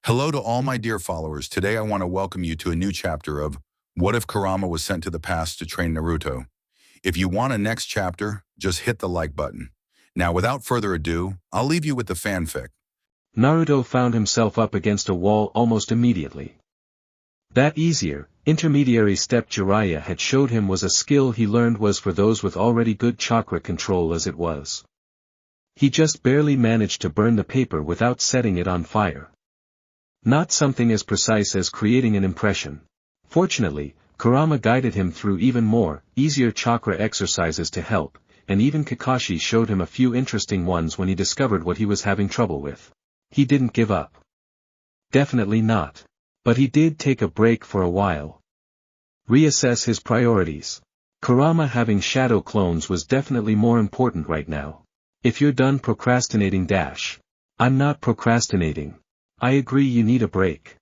Hello to all my dear followers. Today I want to welcome you to a new chapter of What If Kurama Was Sent to the Past to Train Naruto? If you want a next chapter, just hit the like button. Now without further ado, I'll leave you with the fanfic. Naruto found himself up against a wall almost immediately. That easier, intermediary step Jiraiya had showed him was a skill he learned was for those with already good chakra control as it was. He just barely managed to burn the paper without setting it on fire. Not something as precise as creating an impression. Fortunately, Kurama guided him through even more, easier chakra exercises to help, and even Kakashi showed him a few interesting ones when he discovered what he was having trouble with. He didn't give up. Definitely not. But he did take a break for a while. Reassess his priorities. Kurama having shadow clones was definitely more important right now. If you're done procrastinating I'm not procrastinating. I agree you need a break.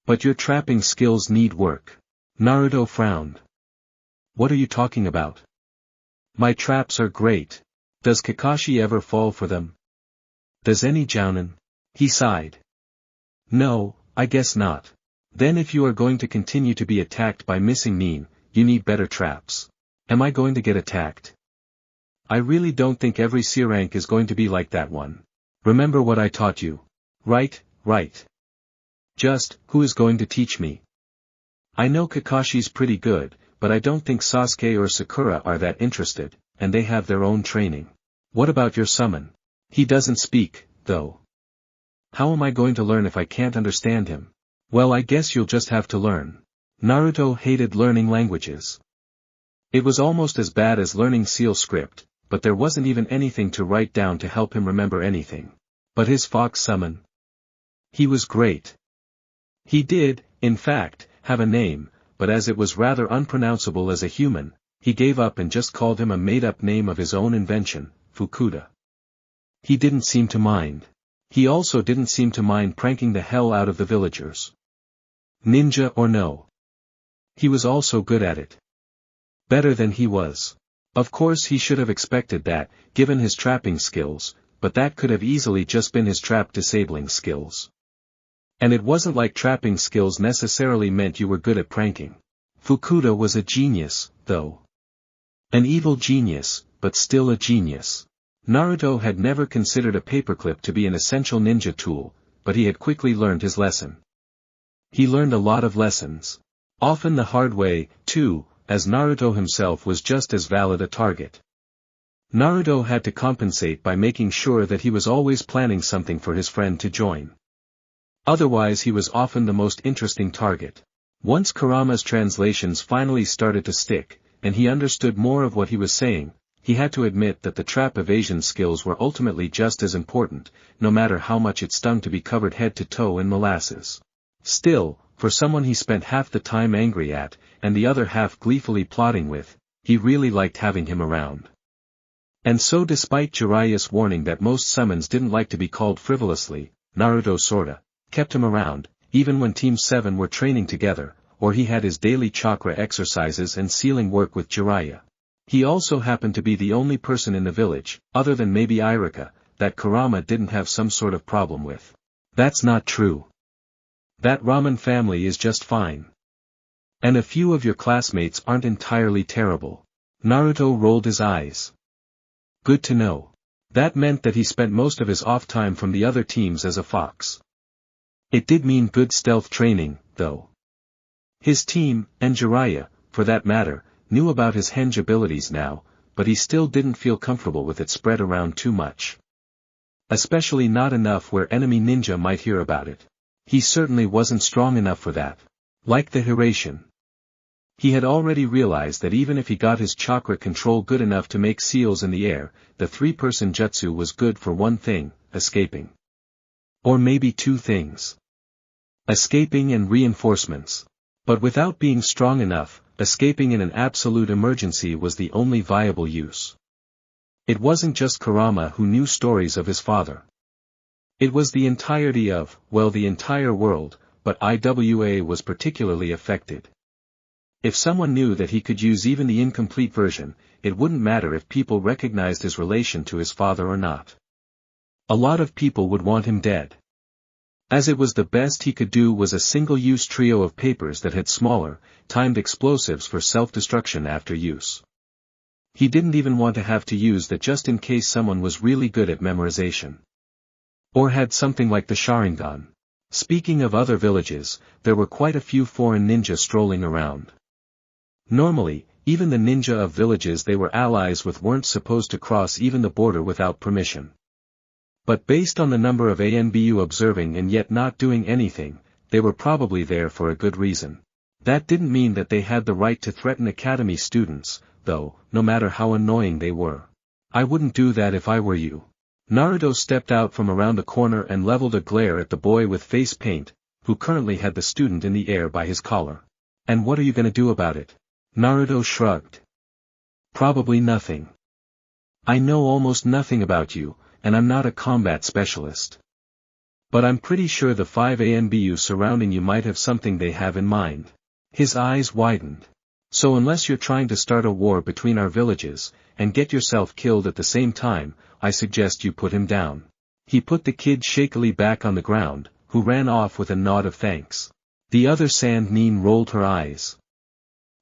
But your trapping skills need work. Naruto frowned. What are you talking about? My traps are great. Does Kakashi ever fall for them? Does any jounin? He sighed. No, I guess not. Then if you are going to continue to be attacked by missing Nin, you need better traps. Am I going to get attacked? I really don't think every C rank is going to be like that one. Remember what I taught you. Right. Just, who is going to teach me? I know Kakashi's pretty good, but I don't think Sasuke or Sakura are that interested, and they have their own training. What about your summon? He doesn't speak, though. How am I going to learn if I can't understand him? Well, I guess you'll just have to learn. Naruto hated learning languages. It was almost as bad as learning Seal script, but there wasn't even anything to write down to help him remember anything. But his fox summon? He was great. He did, in fact, have a name, but as it was rather unpronounceable as a human, he gave up and just called him a made-up name of his own invention, Fukuda. He didn't seem to mind. He also didn't seem to mind pranking the hell out of the villagers. Ninja or no. He was also good at it. Better than he was. Of course he should have expected that, given his trapping skills, but that could have easily just been his trap disabling skills. And it wasn't like trapping skills necessarily meant you were good at pranking. Fukuda was a genius, though. An evil genius, but still a genius. Naruto had never considered a paperclip to be an essential ninja tool, but he had quickly learned his lesson. He learned a lot of lessons. Often the hard way, too, as Naruto himself was just as valid a target. Naruto had to compensate by making sure that he was always planning something for his friend to join. Otherwise he was often the most interesting target. Once Kurama's translations finally started to stick, and he understood more of what he was saying, he had to admit that the trap evasion skills were ultimately just as important, no matter how much it stung to be covered head to toe in molasses. Still, for someone he spent half the time angry at, and the other half gleefully plotting with, he really liked having him around. And so despite Jiraiya's warning that most summons didn't like to be called frivolously, Naruto sorta kept him around, even when Team 7 were training together, or he had his daily chakra exercises and sealing work with Jiraiya. He also happened to be the only person in the village, other than maybe Irika, that Kurama didn't have some sort of problem with. That's not true. That ramen family is just fine. And a few of your classmates aren't entirely terrible. Naruto rolled his eyes. Good to know. That meant that he spent most of his off time from the other teams as a fox. It did mean good stealth training, though. His team, and Jiraiya, for that matter, knew about his henge abilities now, but he still didn't feel comfortable with it spread around too much. Especially not enough where enemy ninja might hear about it. He certainly wasn't strong enough for that. Like the Hiratian. He had already realized that even if he got his chakra control good enough to make seals in the air, the three-person jutsu was good for one thing, escaping. Or maybe two things. Escaping and reinforcements. But without being strong enough, escaping in an absolute emergency was the only viable use. It wasn't just Kurama who knew stories of his father. It was the entirety of, well, the entire world, but IWA was particularly affected. If someone knew that he could use even the incomplete version, it wouldn't matter if people recognized his relation to his father or not. A lot of people would want him dead. As it was the best he could do was a single-use trio of papers that had smaller, timed explosives for self-destruction after use. He didn't even want to have to use that just in case someone was really good at memorization. Or had something like the Sharingan. Speaking of other villages, there were quite a few foreign ninja strolling around. Normally, even the ninja of villages they were allies with weren't supposed to cross even the border without permission. But based on the number of ANBU observing and yet not doing anything, they were probably there for a good reason. That didn't mean that they had the right to threaten academy students, though, no matter how annoying they were. I wouldn't do that if I were you. Naruto stepped out from around the corner and leveled a glare at the boy with face paint, who currently had the student in the air by his collar. And what are you gonna do about it? Naruto shrugged. Probably nothing. I know almost nothing about you, and I'm not a combat specialist. But I'm pretty sure the 5 ANBU surrounding you might have something they have in mind. His eyes widened. So unless you're trying to start a war between our villages, and get yourself killed at the same time, I suggest you put him down. He put the kid shakily back on the ground, who ran off with a nod of thanks. The other Sand Nin rolled her eyes.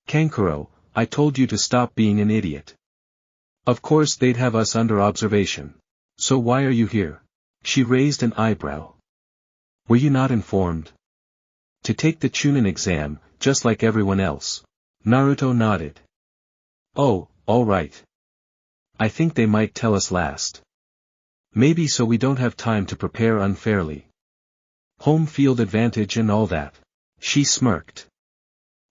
Kankuro, I told you to stop being an idiot. Of course they'd have us under observation. So why are you here? She raised an eyebrow. Were you not informed? To take the Chunin exam, just like everyone else. Naruto nodded. Oh, all right. I think they might tell us last. Maybe so we don't have time to prepare unfairly. Home field advantage and all that. She smirked.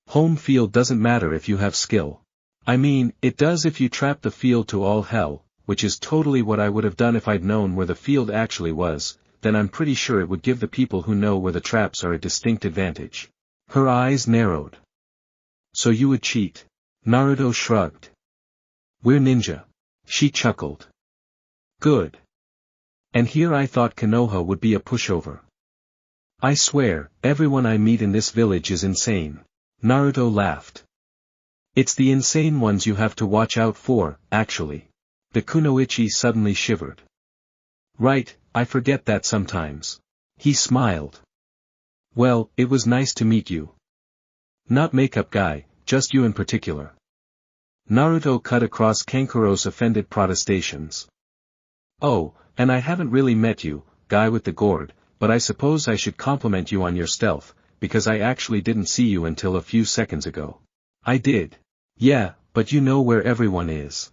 Home field doesn't matter if you have skill. I mean, it does if you trap the field to all hell, which is totally what I would have done if I'd known where the field actually was, then I'm pretty sure it would give the people who know where the traps are a distinct advantage. Her eyes narrowed. So you would cheat? Naruto shrugged. We're ninja. She chuckled. Good. And here I thought Konoha would be a pushover. I swear, everyone I meet in this village is insane. Naruto laughed. It's the insane ones you have to watch out for, actually. The kunoichi suddenly shivered. Right, I forget that sometimes. He smiled. Well, it was nice to meet you. Not makeup guy, just you in particular. Naruto cut across Kankuro's offended protestations. Oh, and I haven't really met you, guy with the gourd, but I suppose I should compliment you on your stealth, because I actually didn't see you until a few seconds ago. I did. Yeah, but you know where everyone is.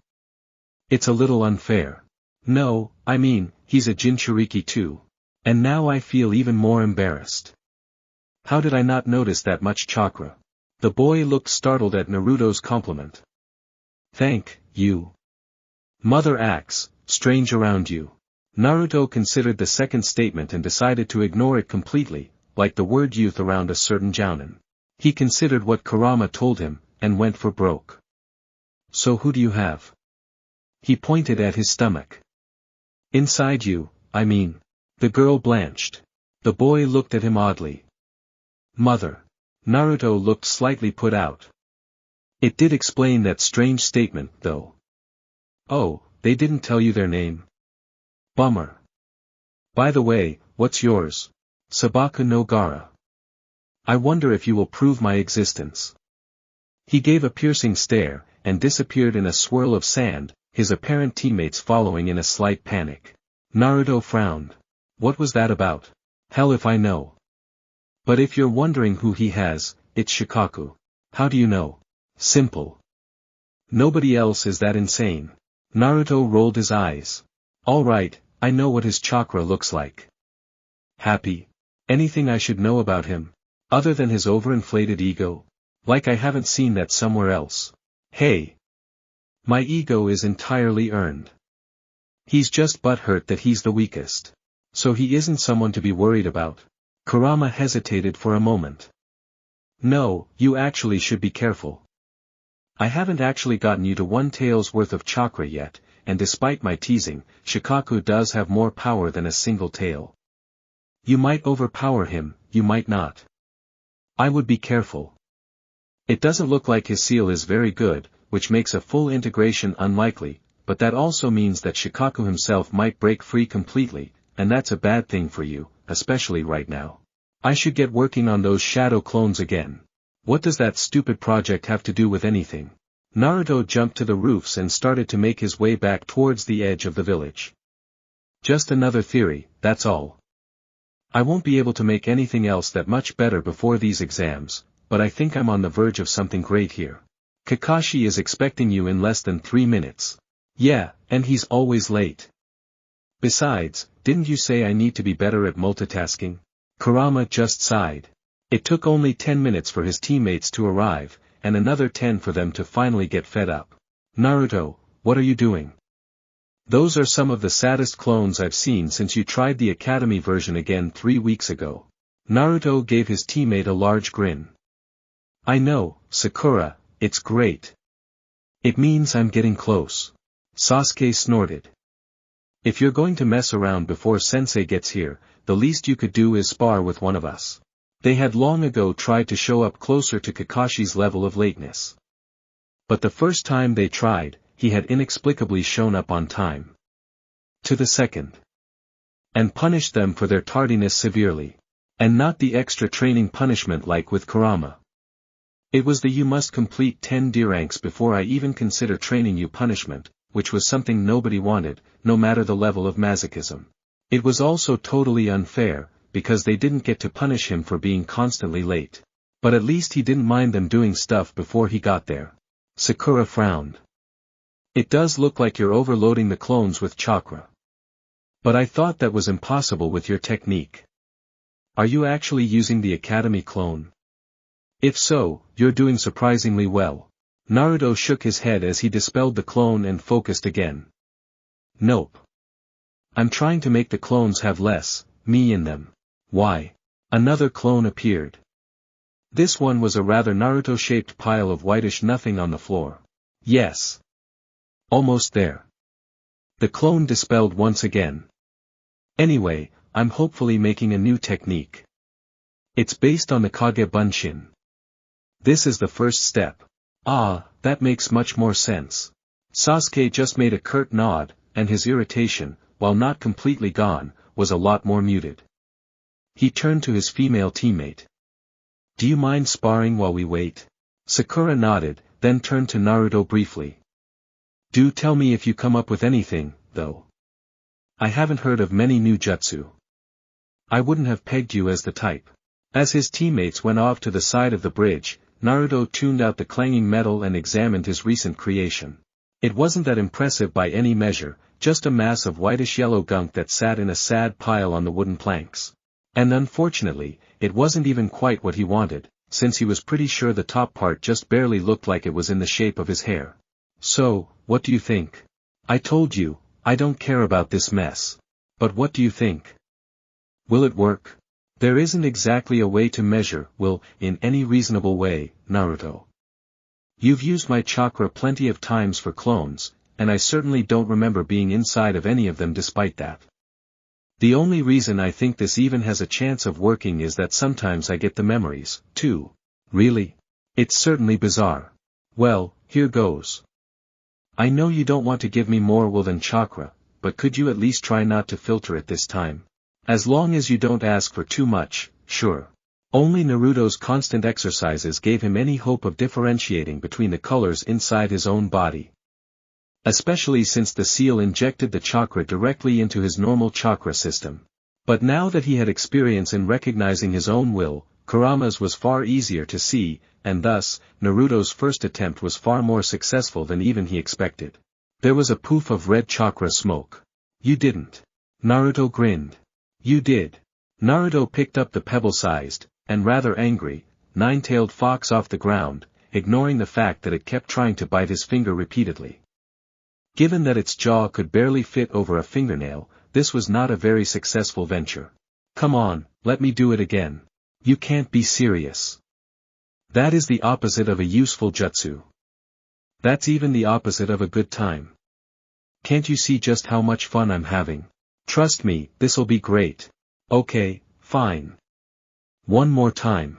It's a little unfair. No, I mean, he's a Jinchuriki too. And now I feel even more embarrassed. How did I not notice that much chakra? The boy looked startled at Naruto's compliment. Thank you. Mother Axe, strange around you. Naruto considered the second statement and decided to ignore it completely, like the word youth around a certain jounin. He considered what Kurama told him, and went for broke. So who do you have? He pointed at his stomach. Inside you, I mean. The girl blanched. The boy looked at him oddly. Mother. Naruto looked slightly put out. It did explain that strange statement, though. Oh, they didn't tell you their name? Bummer. By the way, what's yours? Sabaku no Gara. I wonder if you will prove my existence. He gave a piercing stare, and disappeared in a swirl of sand, his apparent teammates following in a slight panic. Naruto frowned. What was that about? Hell if I know. But if you're wondering who he has, it's Shikaku. How do you know? Simple. Nobody else is that insane. Naruto rolled his eyes. Alright, I know what his chakra looks like. Happy? Anything I should know about him? Other than his overinflated ego? Like I haven't seen that somewhere else. Hey. My ego is entirely earned. He's just butthurt that he's the weakest. So he isn't someone to be worried about. Kurama hesitated for a moment. No, you actually should be careful. I haven't actually gotten you to 1 tail's worth of chakra yet, and despite my teasing, Shikaku does have more power than a single tail. You might overpower him, you might not. I would be careful. It doesn't look like his seal is very good, which makes a full integration unlikely, but that also means that Shikaku himself might break free completely, and that's a bad thing for you, especially right now. I should get working on those shadow clones again. What does that stupid project have to do with anything? Naruto jumped to the roofs and started to make his way back towards the edge of the village. Just another theory, that's all. I won't be able to make anything else that much better before these exams, but I think I'm on the verge of something great here. Kakashi is expecting you in less than 3 minutes. Yeah, and he's always late. Besides, didn't you say I need to be better at multitasking? Kurama just sighed. It took only 10 minutes for his teammates to arrive, and another 10 for them to finally get fed up. Naruto, what are you doing? Those are some of the saddest clones I've seen since you tried the Academy version again 3 weeks ago. Naruto gave his teammate a large grin. I know, Sakura, it's great. It means I'm getting close. Sasuke snorted. If you're going to mess around before Sensei gets here, the least you could do is spar with one of us. They had long ago tried to show up closer to Kakashi's level of lateness. But the first time they tried, he had inexplicably shown up on time. To the second. And punished them for their tardiness severely. And not the extra training punishment like with Kurama. It was the you must complete 10 D ranks before I even consider training you punishment, which was something nobody wanted, no matter the level of masochism. It was also totally unfair, because they didn't get to punish him for being constantly late. But at least he didn't mind them doing stuff before he got there. Sakura frowned. It does look like you're overloading the clones with chakra. But I thought that was impossible with your technique. Are you actually using the Academy clone? If so, you're doing surprisingly well. Naruto shook his head as he dispelled the clone and focused again. Nope. I'm trying to make the clones have less, me in them. Why? Another clone appeared. This one was a rather Naruto-shaped pile of whitish nothing on the floor. Yes. Almost there. The clone dispelled once again. Anyway, I'm hopefully making a new technique. It's based on the Kage Bunshin. This is the first step. Ah, that makes much more sense. Sasuke just made a curt nod, and his irritation, while not completely gone, was a lot more muted. He turned to his female teammate. Do you mind sparring while we wait? Sakura nodded, then turned to Naruto briefly. Do tell me if you come up with anything, though. I haven't heard of many new jutsu. I wouldn't have pegged you as the type. As his teammates went off to the side of the bridge, Naruto tuned out the clanging metal and examined his recent creation. It wasn't that impressive by any measure, just a mass of whitish-yellow gunk that sat in a sad pile on the wooden planks. And unfortunately, it wasn't even quite what he wanted, since he was pretty sure the top part just barely looked like it was in the shape of his hair. So, what do you think? I told you, I don't care about this mess. But what do you think? Will it work? There isn't exactly a way to measure will in any reasonable way, Naruto. You've used my chakra plenty of times for clones, and I certainly don't remember being inside of any of them despite that. The only reason I think this even has a chance of working is that sometimes I get the memories, too. Really? It's certainly bizarre. Well, here goes. I know you don't want to give me more will than chakra, but could you at least try not to filter it this time? As long as you don't ask for too much, sure. Only Naruto's constant exercises gave him any hope of differentiating between the colors inside his own body. Especially since the seal injected the chakra directly into his normal chakra system. But now that he had experience in recognizing his own will, Kurama's was far easier to see, and thus, Naruto's first attempt was far more successful than even he expected. There was a poof of red chakra smoke. You didn't. Naruto grinned. You did. Naruto picked up the pebble-sized, and rather angry, nine-tailed fox off the ground, ignoring the fact that it kept trying to bite his finger repeatedly. Given that its jaw could barely fit over a fingernail, this was not a very successful venture. Come on, let me do it again. You can't be serious. That is the opposite of a useful jutsu. That's even the opposite of a good time. Can't you see just how much fun I'm having? Trust me, this'll be great. Okay, fine. One more time.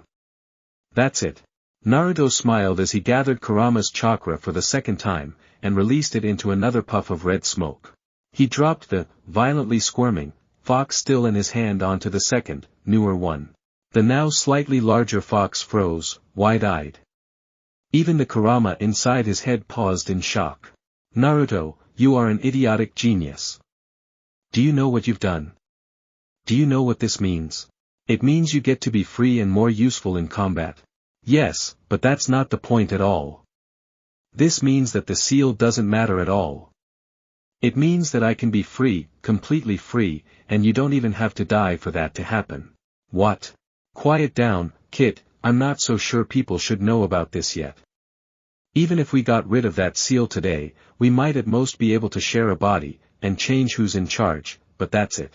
That's it. Naruto smiled as he gathered Kurama's chakra for the second time, and released it into another puff of red smoke. He dropped the, violently squirming, fox still in his hand onto the second, newer one. The now slightly larger fox froze, wide-eyed. Even the Kurama inside his head paused in shock. Naruto, you are an idiotic genius. Do you know what you've done? Do you know what this means? It means you get to be free and more useful in combat. Yes, but that's not the point at all. This means that the seal doesn't matter at all. It means that I can be free, completely free, and you don't even have to die for that to happen. What? Quiet down, kid, I'm not so sure people should know about this yet. Even if we got rid of that seal today, we might at most be able to share a body, and change who's in charge, but that's it.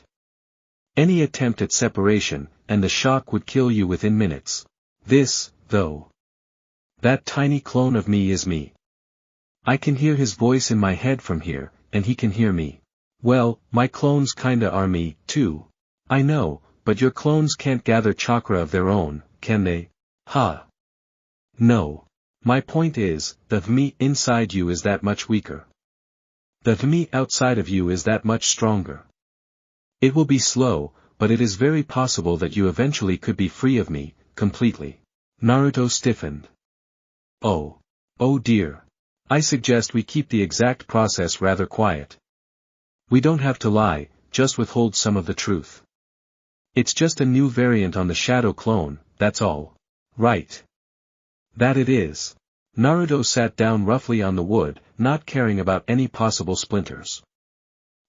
Any attempt at separation, and the shock would kill you within minutes. This, though. That tiny clone of me is me. I can hear his voice in my head from here, and he can hear me. Well, my clones kinda are me, too. I know, but your clones can't gather chakra of their own, can they? Ha. No. My point is, the me inside you is that much weaker. The me outside of you is that much stronger. It will be slow, but it is very possible that you eventually could be free of me, completely. Naruto stiffened. Oh. Oh dear. I suggest we keep the exact process rather quiet. We don't have to lie, just withhold some of the truth. It's just a new variant on the shadow clone, that's all. Right. That it is. Naruto sat down roughly on the wood, not caring about any possible splinters.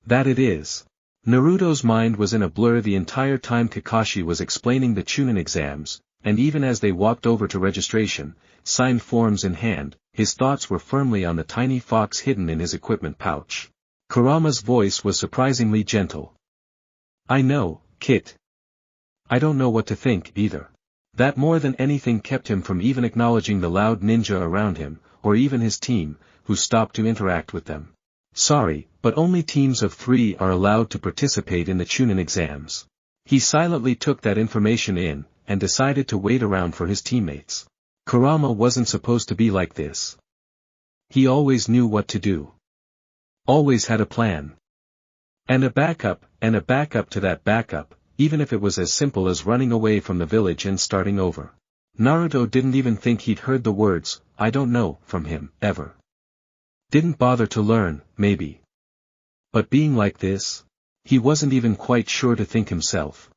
That it is. Naruto's mind was in a blur the entire time Kakashi was explaining the Chunin exams, and even as they walked over to registration, signed forms in hand, his thoughts were firmly on the tiny fox hidden in his equipment pouch. Kurama's voice was surprisingly gentle. I know, Kit. I don't know what to think, either. That more than anything kept him from even acknowledging the loud ninja around him, or even his team, who stopped to interact with them. Sorry, but only teams of 3 are allowed to participate in the Chunin exams. He silently took that information in, and decided to wait around for his teammates. Kurama wasn't supposed to be like this. He always knew what to do. Always had a plan. And a backup to that backup, even if it was as simple as running away from the village and starting over. Naruto didn't even think he'd heard the words, I don't know, from him, ever. Didn't bother to learn, maybe. But being like this? He wasn't even quite sure to think himself.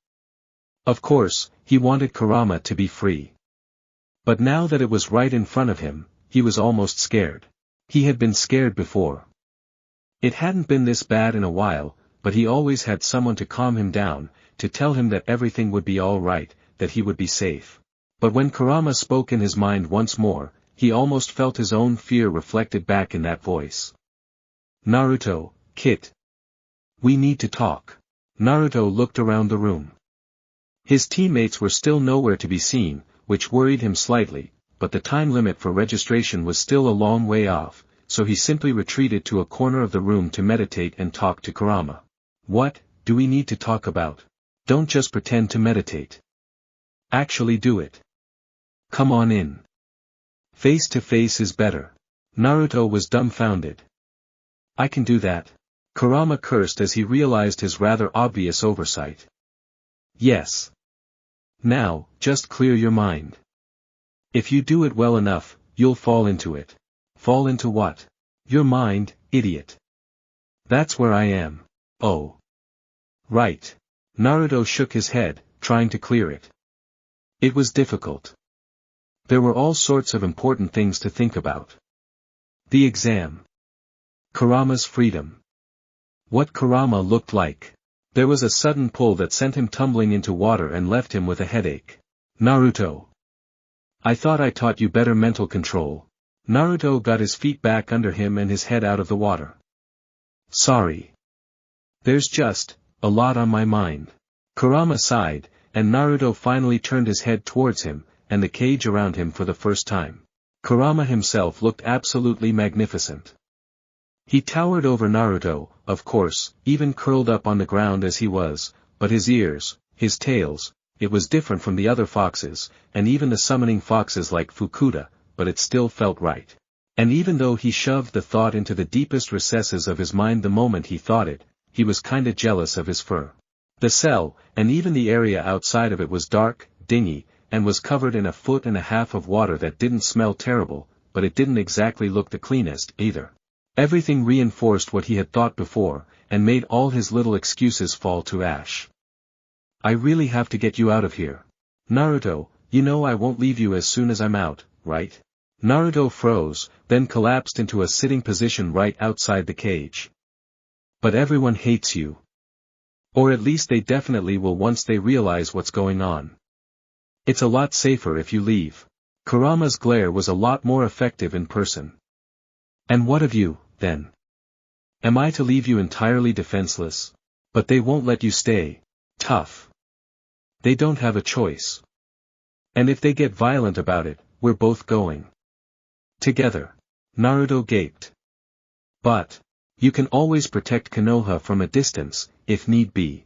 Of course, he wanted Kurama to be free. But now that it was right in front of him, he was almost scared. He had been scared before. It hadn't been this bad in a while, but he always had someone to calm him down, to tell him that everything would be all right, that he would be safe. But when Kurama spoke in his mind once more, he almost felt his own fear reflected back in that voice. Naruto, Kit. We need to talk. Naruto looked around the room. His teammates were still nowhere to be seen, which worried him slightly, but the time limit for registration was still a long way off, so he simply retreated to a corner of the room to meditate and talk to Kurama. What do we need to talk about? Don't just pretend to meditate. Actually do it. Come on in. Face to face is better. Naruto was dumbfounded. I can do that. Kurama cursed as he realized his rather obvious oversight. Yes. Now, just clear your mind. If you do it well enough, you'll fall into it. Fall into what? Your mind, idiot. That's where I am. Oh. Right. Naruto shook his head, trying to clear it. It was difficult. There were all sorts of important things to think about. The exam. Kurama's freedom. What Kurama looked like. There was a sudden pull that sent him tumbling into water and left him with a headache. Naruto. I thought I taught you better mental control. Naruto got his feet back under him and his head out of the water. Sorry. There's just a lot on my mind. Kurama sighed, and Naruto finally turned his head towards him, and the cage around him for the first time. Kurama himself looked absolutely magnificent. He towered over Naruto, of course, even curled up on the ground as he was, but his ears, his tails, it was different from the other foxes, and even the summoning foxes like Fukuda, but it still felt right. And even though he shoved the thought into the deepest recesses of his mind the moment he thought it, he was kinda jealous of his fur. The cell, and even the area outside of it was dark, dingy, and was covered in 1.5 feet of water that didn't smell terrible, but it didn't exactly look the cleanest, either. Everything reinforced what he had thought before, and made all his little excuses fall to ash. I really have to get you out of here. Naruto, you know I won't leave you as soon as I'm out, right? Naruto froze, then collapsed into a sitting position right outside the cage. But everyone hates you. Or at least they definitely will once they realize what's going on. It's a lot safer if you leave. Kurama's glare was a lot more effective in person. And what of you, then? Am I to leave you entirely defenseless? But they won't let you stay. Tough. They don't have a choice. And if they get violent about it, we're both going. Together. Naruto gaped. But, you can always protect Konoha from a distance, if need be.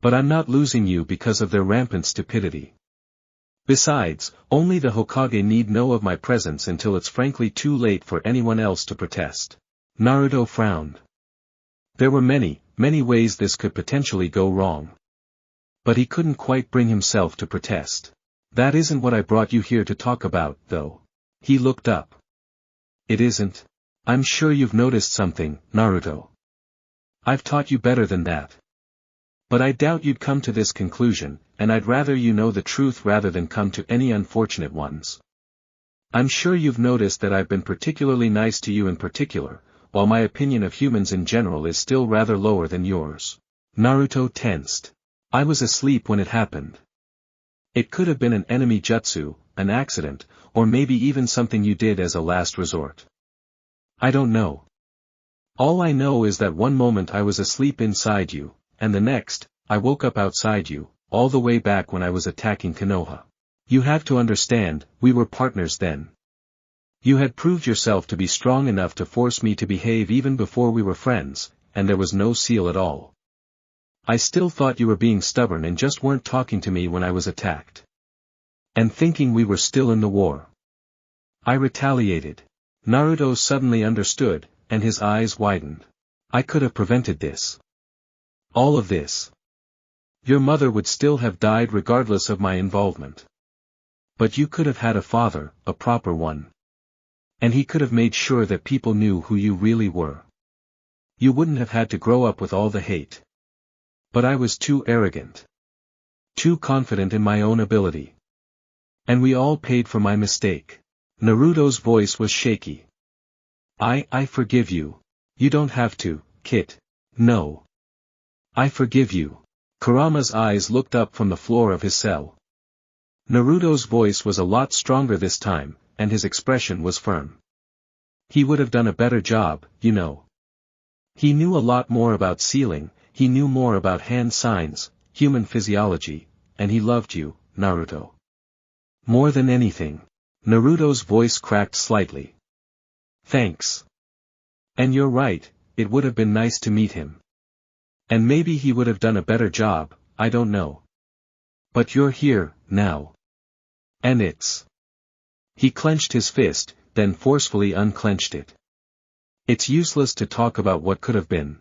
But I'm not losing you because of their rampant stupidity. Besides, only the Hokage need know of my presence until it's frankly too late for anyone else to protest. Naruto frowned. There were many, many ways this could potentially go wrong. But he couldn't quite bring himself to protest. That isn't what I brought you here to talk about, though. He looked up. It isn't? I'm sure you've noticed something, Naruto. I've taught you better than that. But I doubt you'd come to this conclusion, and I'd rather you know the truth rather than come to any unfortunate ones. I'm sure you've noticed that I've been particularly nice to you in particular, while my opinion of humans in general is still rather lower than yours. Naruto tensed. I was asleep when it happened. It could have been an enemy jutsu, an accident, or maybe even something you did as a last resort. I don't know. All I know is that one moment I was asleep inside you, and the next, I woke up outside you, all the way back when I was attacking Konoha. You have to understand, we were partners then. You had proved yourself to be strong enough to force me to behave even before we were friends, and there was no seal at all. I still thought you were being stubborn and just weren't talking to me when I was attacked. And thinking we were still in the war. I retaliated. Naruto suddenly understood, and his eyes widened. I could have prevented this. All of this. Your mother would still have died regardless of my involvement. But you could have had a father, a proper one. And he could have made sure that people knew who you really were. You wouldn't have had to grow up with all the hate. But I was too arrogant. Too confident in my own ability. And we all paid for my mistake. Naruto's voice was shaky. I forgive you. You don't have to, Kit. No. I forgive you. Kurama's eyes looked up from the floor of his cell. Naruto's voice was a lot stronger this time, and his expression was firm. He would have done a better job, you know. He knew a lot more about sealing, he knew more about hand signs, human physiology, and he loved you, Naruto. More than anything. Naruto's voice cracked slightly. Thanks. And you're right, it would have been nice to meet him. And maybe he would have done a better job, I don't know. But you're here, now. And it's... He clenched his fist, then forcefully unclenched it. It's useless to talk about what could have been.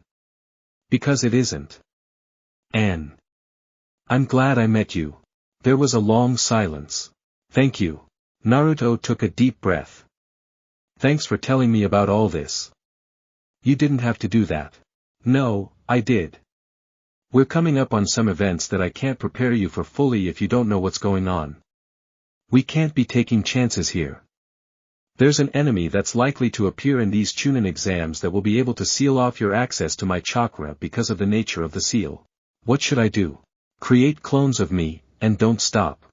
Because it isn't. Anne. I'm glad I met you. There was a long silence. Thank you. Naruto took a deep breath. Thanks for telling me about all this. You didn't have to do that. No, I did. We're coming up on some events that I can't prepare you for fully if you don't know what's going on. We can't be taking chances here. There's an enemy that's likely to appear in these Chunin exams that will be able to seal off your access to my chakra because of the nature of the seal. What should I do? Create clones of me, and don't stop.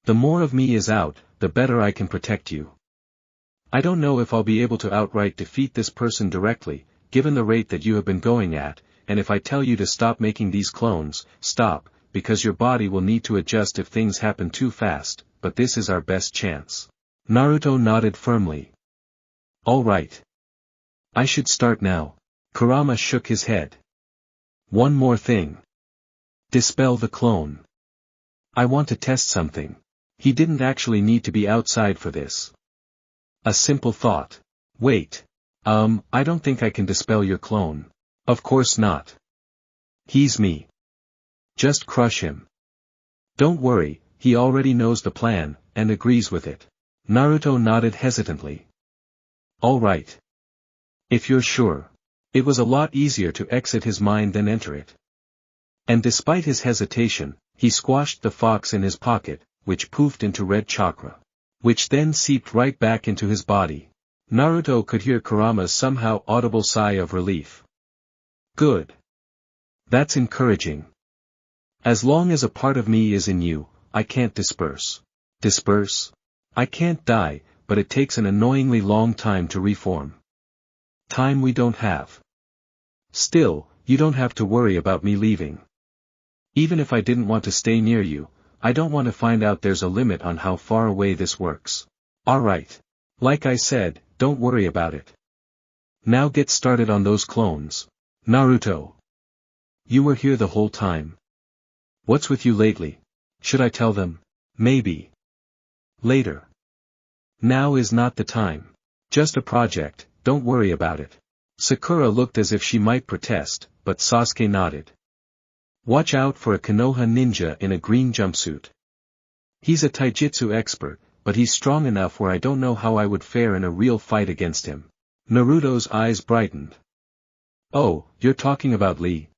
The more of me is out, the better I can protect you. I don't know if I'll be able to outright defeat this person directly, given the rate that you have been going at, and if I tell you to stop making these clones, stop, because your body will need to adjust if things happen too fast, but this is our best chance. Naruto nodded firmly. All right. I should start now. Kurama shook his head. One more thing. Dispel the clone. I want to test something. He didn't actually need to be outside for this. A simple thought. Wait. I don't think I can dispel your clone. Of course not. He's me. Just crush him. Don't worry, he already knows the plan, and agrees with it. Naruto nodded hesitantly. All right. If you're sure. It was a lot easier to exit his mind than enter it. And despite his hesitation, he squashed the fox in his pocket, which poofed into red chakra. Which then seeped right back into his body. Naruto could hear Kurama's somehow audible sigh of relief. Good. That's encouraging. As long as a part of me is in you, I can't disperse. Disperse? I can't die, but it takes an annoyingly long time to reform. Time we don't have. Still, you don't have to worry about me leaving. Even if I didn't want to stay near you, I don't want to find out there's a limit on how far away this works. Alright. Like I said, don't worry about it. Now get started on those clones. Naruto. You were here the whole time. What's with you lately? Should I tell them? Maybe. Later. Now is not the time. Just a project, don't worry about it. Sakura looked as if she might protest, but Sasuke nodded. Watch out for a Konoha ninja in a green jumpsuit. He's a taijutsu expert, but he's strong enough where I don't know how I would fare in a real fight against him. Naruto's eyes brightened. Oh, you're talking about Lee?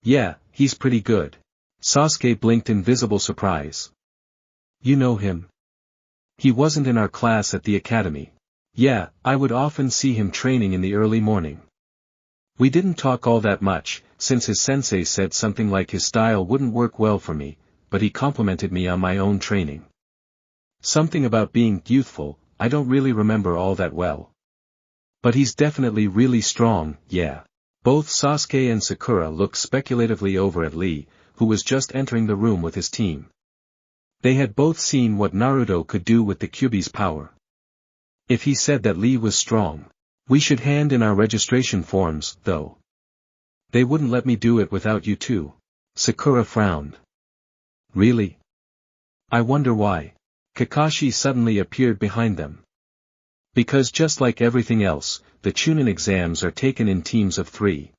Yeah, he's pretty good. Sasuke blinked in visible surprise. You know him? He wasn't in our class at the academy. Yeah, I would often see him training in the early morning. We didn't talk all that much, since his sensei said something like his style wouldn't work well for me, but he complimented me on my own training. Something about being youthful, I don't really remember all that well. But he's definitely really strong, yeah. Both Sasuke and Sakura looked speculatively over at Lee, who was just entering the room with his team. They had both seen what Naruto could do with the Kyuubi's power. If he said that Lee was strong, we should hand in our registration forms, though. They wouldn't let me do it without you too. Sakura frowned. Really? I wonder why. Kakashi suddenly appeared behind them. Because just like everything else, the Chunin exams are taken in teams of 3.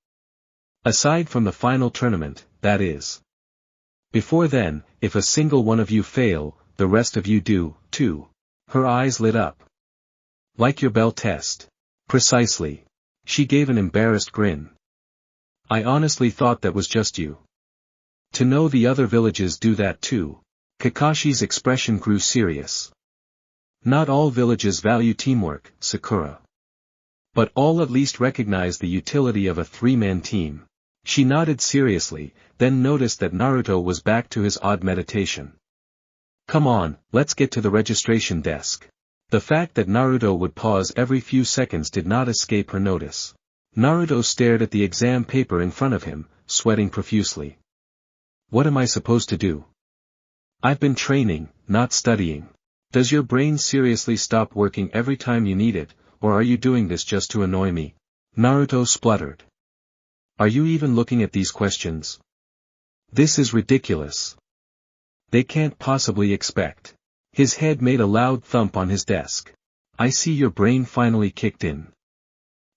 Aside from the final tournament, that is. Before then, if a single one of you fail, the rest of you do, too. Her eyes lit up. Like your bell test. Precisely. She gave an embarrassed grin. I honestly thought that was just you. To know the other villages do that too. Kakashi's expression grew serious. Not all villages value teamwork, Sakura. But all at least recognize the utility of a 3-man team. She nodded seriously, then noticed that Naruto was back to his odd meditation. Come on, let's get to the registration desk. The fact that Naruto would pause every few seconds did not escape her notice. Naruto stared at the exam paper in front of him, sweating profusely. What am I supposed to do? I've been training, not studying. Does your brain seriously stop working every time you need it, or are you doing this just to annoy me? Naruto spluttered. Are you even looking at these questions? This is ridiculous. They can't possibly expect. His head made a loud thump on his desk. I see your brain finally kicked in.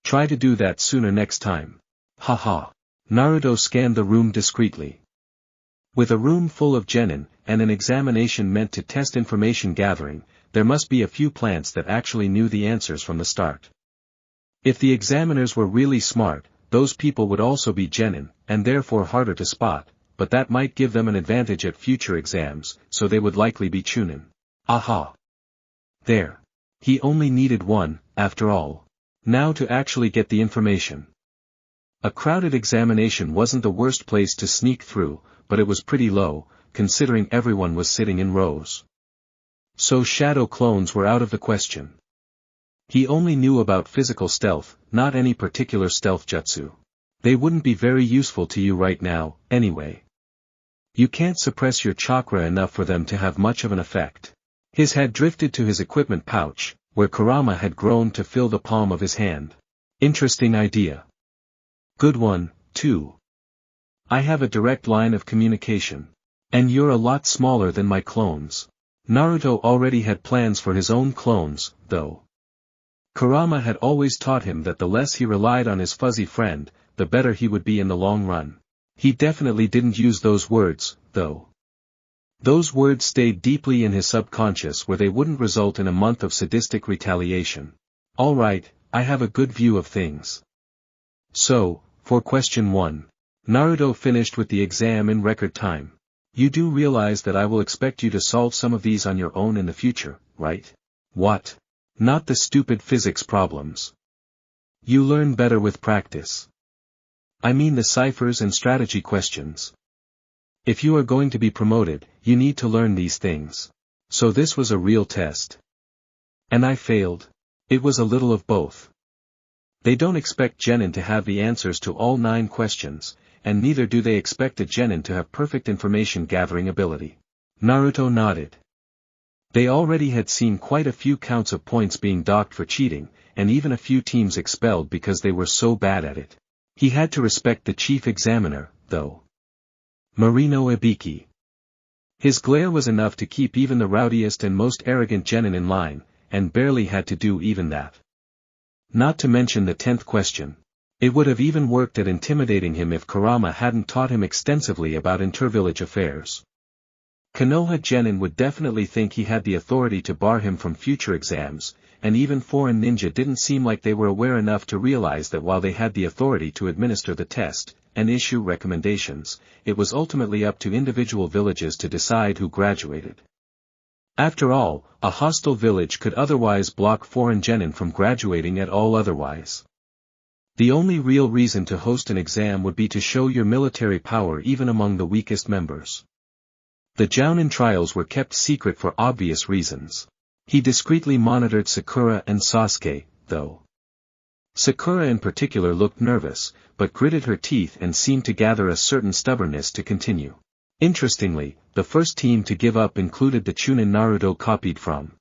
Try to do that sooner next time. Haha. Naruto scanned the room discreetly. With a room full of genin, and an examination meant to test information gathering, there must be a few plants that actually knew the answers from the start. If the examiners were really smart, those people would also be genin, and therefore harder to spot, but that might give them an advantage at future exams, so they would likely be chunin. Aha! There. He only needed one, after all. Now to actually get the information. A crowded examination wasn't the worst place to sneak through, but it was pretty low, considering everyone was sitting in rows. So shadow clones were out of the question. He only knew about physical stealth, not any particular stealth jutsu. They wouldn't be very useful to you right now, anyway. You can't suppress your chakra enough for them to have much of an effect. His head drifted to his equipment pouch, where Kurama had grown to fill the palm of his hand. Interesting idea. Good one, too. I have a direct line of communication. And you're a lot smaller than my clones. Naruto already had plans for his own clones, though. Kurama had always taught him that the less he relied on his fuzzy friend, the better he would be in the long run. He definitely didn't use those words, though. Those words stayed deeply in his subconscious where they wouldn't result in a month of sadistic retaliation. Alright, I have a good view of things. So, for question 1. Naruto finished with the exam in record time. You do realize that I will expect you to solve some of these on your own in the future, right? What? Not the stupid physics problems. You learn better with practice. I mean the ciphers and strategy questions. If you are going to be promoted, you need to learn these things. So this was a real test. And I failed. It was a little of both. They don't expect genin to have the answers to all 9 questions, and neither do they expect a genin to have perfect information gathering ability. Naruto nodded. They already had seen quite a few counts of points being docked for cheating, and even a few teams expelled because they were so bad at it. He had to respect the chief examiner, though. Marino Ibiki. His glare was enough to keep even the rowdiest and most arrogant genin in line, and barely had to do even that. Not to mention the 10th question. It would have even worked at intimidating him if Kurama hadn't taught him extensively about intervillage affairs. Konoha genin would definitely think he had the authority to bar him from future exams, and even foreign ninja didn't seem like they were aware enough to realize that while they had the authority to administer the test, and issue recommendations, it was ultimately up to individual villages to decide who graduated. After all, a hostile village could otherwise block foreign genin from graduating at all otherwise. The only real reason to host an exam would be to show your military power even among the weakest members. The Jounin trials were kept secret for obvious reasons. He discreetly monitored Sakura and Sasuke, though. Sakura in particular looked nervous, but gritted her teeth and seemed to gather a certain stubbornness to continue. Interestingly, the first team to give up included the Chunin Naruto copied from.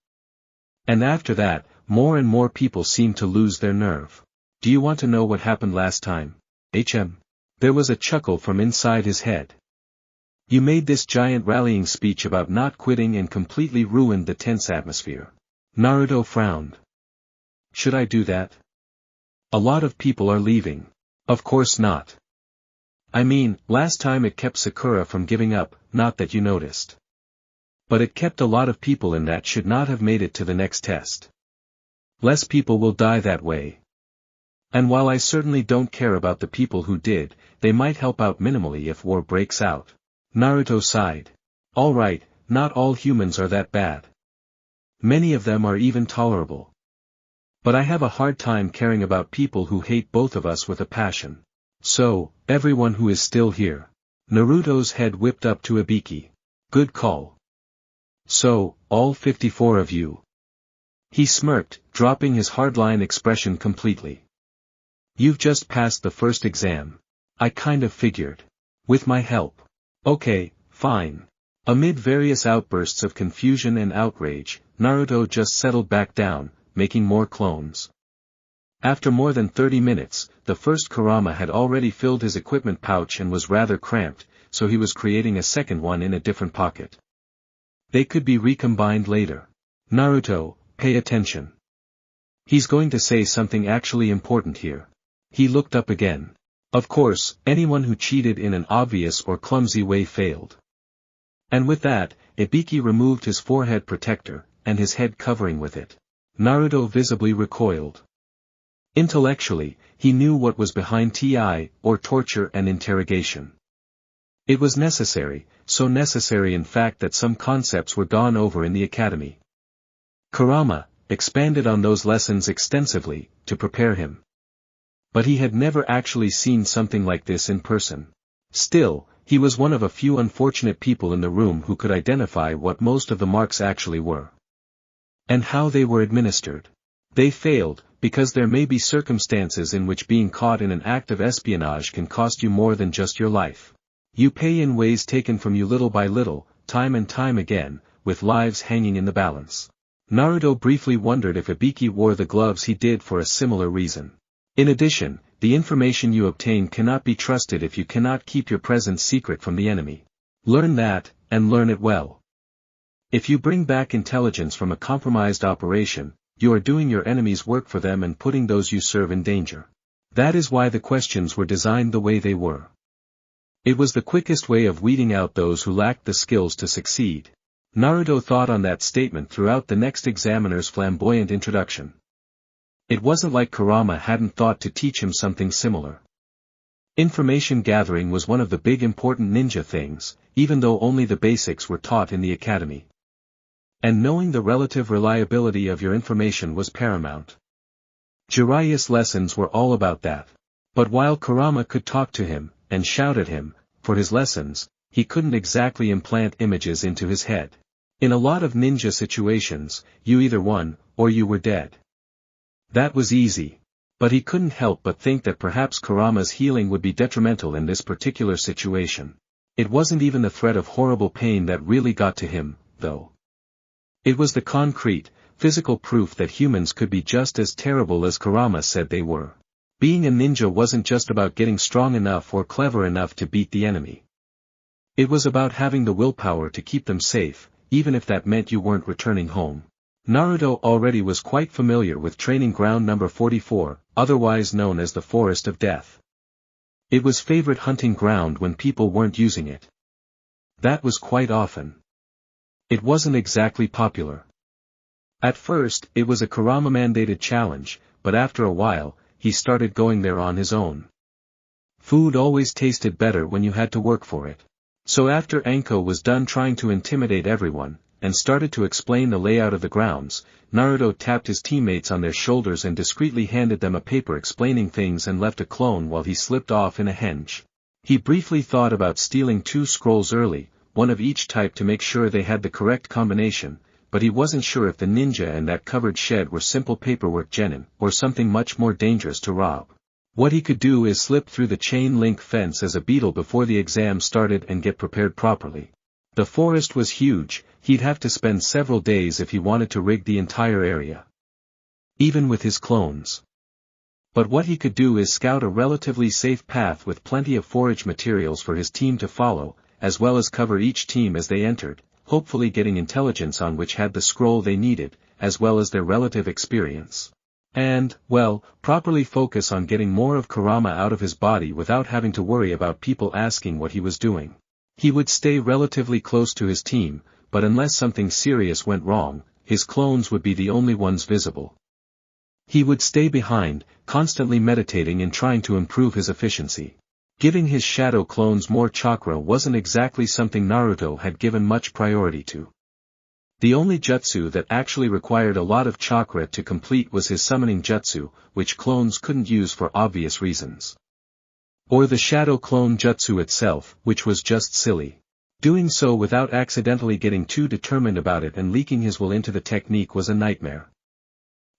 And after that, more and more people seemed to lose their nerve. Do you want to know what happened last time? There was a chuckle from inside his head. You made this giant rallying speech about not quitting and completely ruined the tense atmosphere. Naruto frowned. Should I do that? A lot of people are leaving. Of course not. I mean, last time it kept Sakura from giving up, not that you noticed. But it kept a lot of people in that should not have made it to the next test. Less people will die that way. And while I certainly don't care about the people who did, they might help out minimally if war breaks out. Naruto sighed. Alright, not all humans are that bad. Many of them are even tolerable. But I have a hard time caring about people who hate both of us with a passion. So, everyone who is still here. Naruto's head whipped up to Ibiki. Good call. So, all 54 of you. He smirked, dropping his hardline expression completely. You've just passed the first exam. I kind of figured. With my help. Okay, fine. Amid various outbursts of confusion and outrage, Naruto just settled back down, making more clones. After more than 30 minutes, the first Kurama had already filled his equipment pouch and was rather cramped, so he was creating a second one in a different pocket. They could be recombined later. Naruto, pay attention. He's going to say something actually important here. He looked up again. Of course, anyone who cheated in an obvious or clumsy way failed. And with that, Ibiki removed his forehead protector, and his head covering with it. Naruto visibly recoiled. Intellectually, he knew what was behind TI, or torture and interrogation. It was necessary, so necessary in fact that some concepts were gone over in the academy. Kurama expanded on those lessons extensively, to prepare him. But he had never actually seen something like this in person. Still, he was one of a few unfortunate people in the room who could identify what most of the marks actually were. And how they were administered. They failed, because there may be circumstances in which being caught in an act of espionage can cost you more than just your life. You pay in ways taken from you little by little, time and time again, with lives hanging in the balance. Naruto briefly wondered if Ibiki wore the gloves he did for a similar reason. In addition, the information you obtain cannot be trusted if you cannot keep your presence secret from the enemy. Learn that, and learn it well. If you bring back intelligence from a compromised operation, you are doing your enemy's work for them and putting those you serve in danger. That is why the questions were designed the way they were. It was the quickest way of weeding out those who lacked the skills to succeed. Naruto thought on that statement throughout the next examiner's flamboyant introduction. It wasn't like Kurama hadn't thought to teach him something similar. Information gathering was one of the big important ninja things, even though only the basics were taught in the academy. And knowing the relative reliability of your information was paramount. Jiraiya's lessons were all about that. But while Kurama could talk to him, and shout at him, for his lessons, he couldn't exactly implant images into his head. In a lot of ninja situations, you either won, or you were dead. That was easy. But he couldn't help but think that perhaps Kurama's healing would be detrimental in this particular situation. It wasn't even the threat of horrible pain that really got to him, though. It was the concrete, physical proof that humans could be just as terrible as Kurama said they were. Being a ninja wasn't just about getting strong enough or clever enough to beat the enemy. It was about having the willpower to keep them safe, even if that meant you weren't returning home. Naruto already was quite familiar with training ground number 44, otherwise known as the Forest of Death. It was favorite hunting ground when people weren't using it. That was quite often. It wasn't exactly popular. At first, it was a Kurama-mandated challenge, but after a while, he started going there on his own. Food always tasted better when you had to work for it. So after Anko was done trying to intimidate everyone, and started to explain the layout of the grounds, Naruto tapped his teammates on their shoulders and discreetly handed them a paper explaining things and left a clone while he slipped off in a henge. He briefly thought about stealing 2 scrolls early, one of each type to make sure they had the correct combination, but he wasn't sure if the ninja and that covered shed were simple paperwork genin, or something much more dangerous to rob. What he could do is slip through the chain-link fence as a beetle before the exam started and get prepared properly. The forest was huge, he'd have to spend several days if he wanted to rig the entire area. Even with his clones. But what he could do is scout a relatively safe path with plenty of forage materials for his team to follow, as well as cover each team as they entered, hopefully getting intelligence on which had the scroll they needed, as well as their relative experience. And, well, properly focus on getting more of Kurama out of his body without having to worry about people asking what he was doing. He would stay relatively close to his team, but unless something serious went wrong, his clones would be the only ones visible. He would stay behind, constantly meditating and trying to improve his efficiency. Giving his shadow clones more chakra wasn't exactly something Naruto had given much priority to. The only jutsu that actually required a lot of chakra to complete was his summoning jutsu, which clones couldn't use for obvious reasons. Or the shadow clone jutsu itself, which was just silly. Doing so without accidentally getting too determined about it and leaking his will into the technique was a nightmare.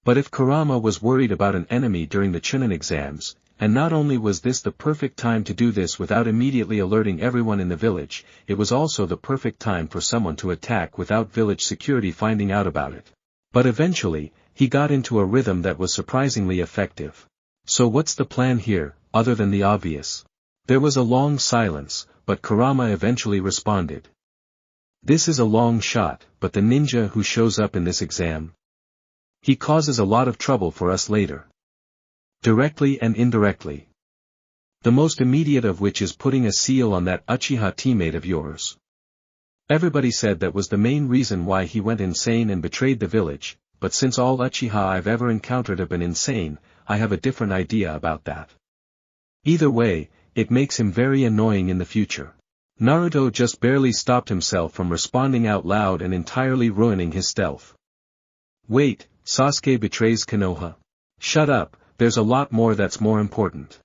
But if Kurama was worried about an enemy during the Chunin exams, and not only was this the perfect time to do this without immediately alerting everyone in the village, it was also the perfect time for someone to attack without village security finding out about it. But eventually, he got into a rhythm that was surprisingly effective. So what's the plan here, other than the obvious? There was a long silence, but Kurama eventually responded. This is a long shot, but the ninja who shows up in this exam, he causes a lot of trouble for us later. Directly and indirectly. The most immediate of which is putting a seal on that Uchiha teammate of yours. Everybody said that was the main reason why he went insane and betrayed the village, but since all Uchiha I've ever encountered have been insane, I have a different idea about that. Either way, it makes him very annoying in the future. Naruto just barely stopped himself from responding out loud and entirely ruining his stealth. Wait, Sasuke betrays Konoha. Shut up, there's a lot more that's more important.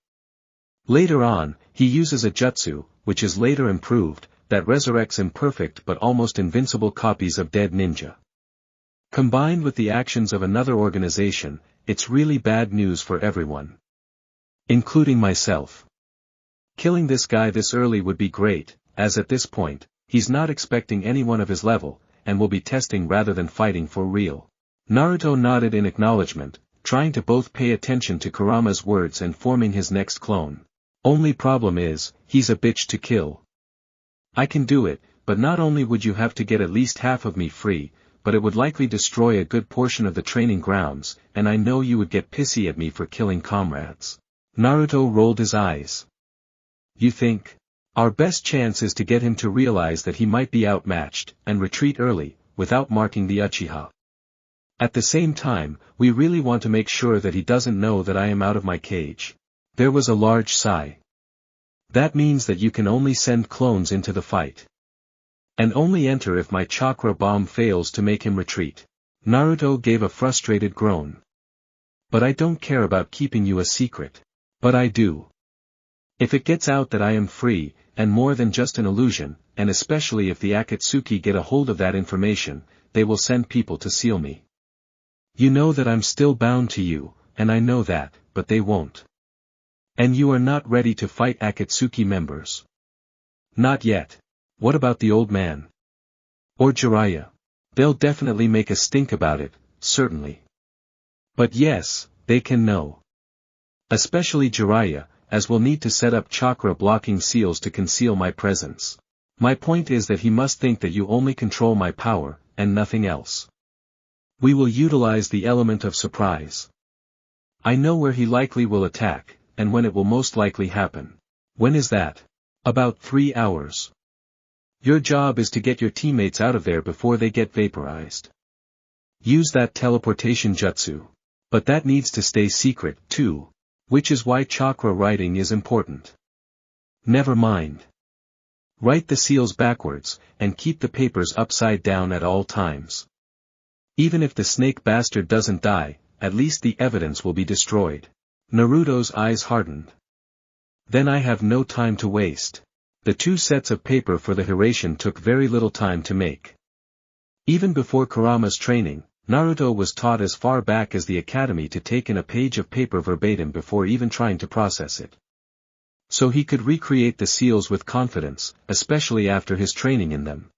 Later on, he uses a jutsu, which is later improved, that resurrects imperfect but almost invincible copies of dead ninja. Combined with the actions of another organization, it's really bad news for everyone. Including myself. Killing this guy this early would be great, as at this point, he's not expecting anyone of his level, and will be testing rather than fighting for real. Naruto nodded in acknowledgement, trying to both pay attention to Kurama's words and forming his next clone. Only problem is, he's a bitch to kill. I can do it, but not only would you have to get at least half of me free, but it would likely destroy a good portion of the training grounds, and I know you would get pissy at me for killing comrades. Naruto rolled his eyes. You think? Our best chance is to get him to realize that he might be outmatched, and retreat early, without marking the Uchiha. At the same time, we really want to make sure that he doesn't know that I am out of my cage. There was a large sigh. That means that you can only send clones into the fight. And only enter if my chakra bomb fails to make him retreat. Naruto gave a frustrated groan. But I don't care about keeping you a secret. But I do. If it gets out that I am free, and more than just an illusion, and especially if the Akatsuki get a hold of that information, they will send people to seal me. You know that I'm still bound to you, and I know that, but they won't. And you are not ready to fight Akatsuki members. Not yet. What about the old man? Or Jiraiya? They'll definitely make a stink about it, certainly. But yes, they can know. Especially Jiraiya, as we'll need to set up chakra-blocking seals to conceal my presence. My point is that he must think that you only control my power, and nothing else. We will utilize the element of surprise. I know where he likely will attack, and when it will most likely happen. When is that? About 3 hours. Your job is to get your teammates out of there before they get vaporized. Use that teleportation jutsu. But that needs to stay secret, too. Which is why chakra writing is important. Never mind. Write the seals backwards, and keep the papers upside down at all times. Even if the snake bastard doesn't die, at least the evidence will be destroyed. Naruto's eyes hardened. Then I have no time to waste. The 2 sets of paper for the Hiration took very little time to make. Even before Kurama's training, Naruto was taught as far back as the academy to take in a page of paper verbatim before even trying to process it. So he could recreate the seals with confidence, especially after his training in them.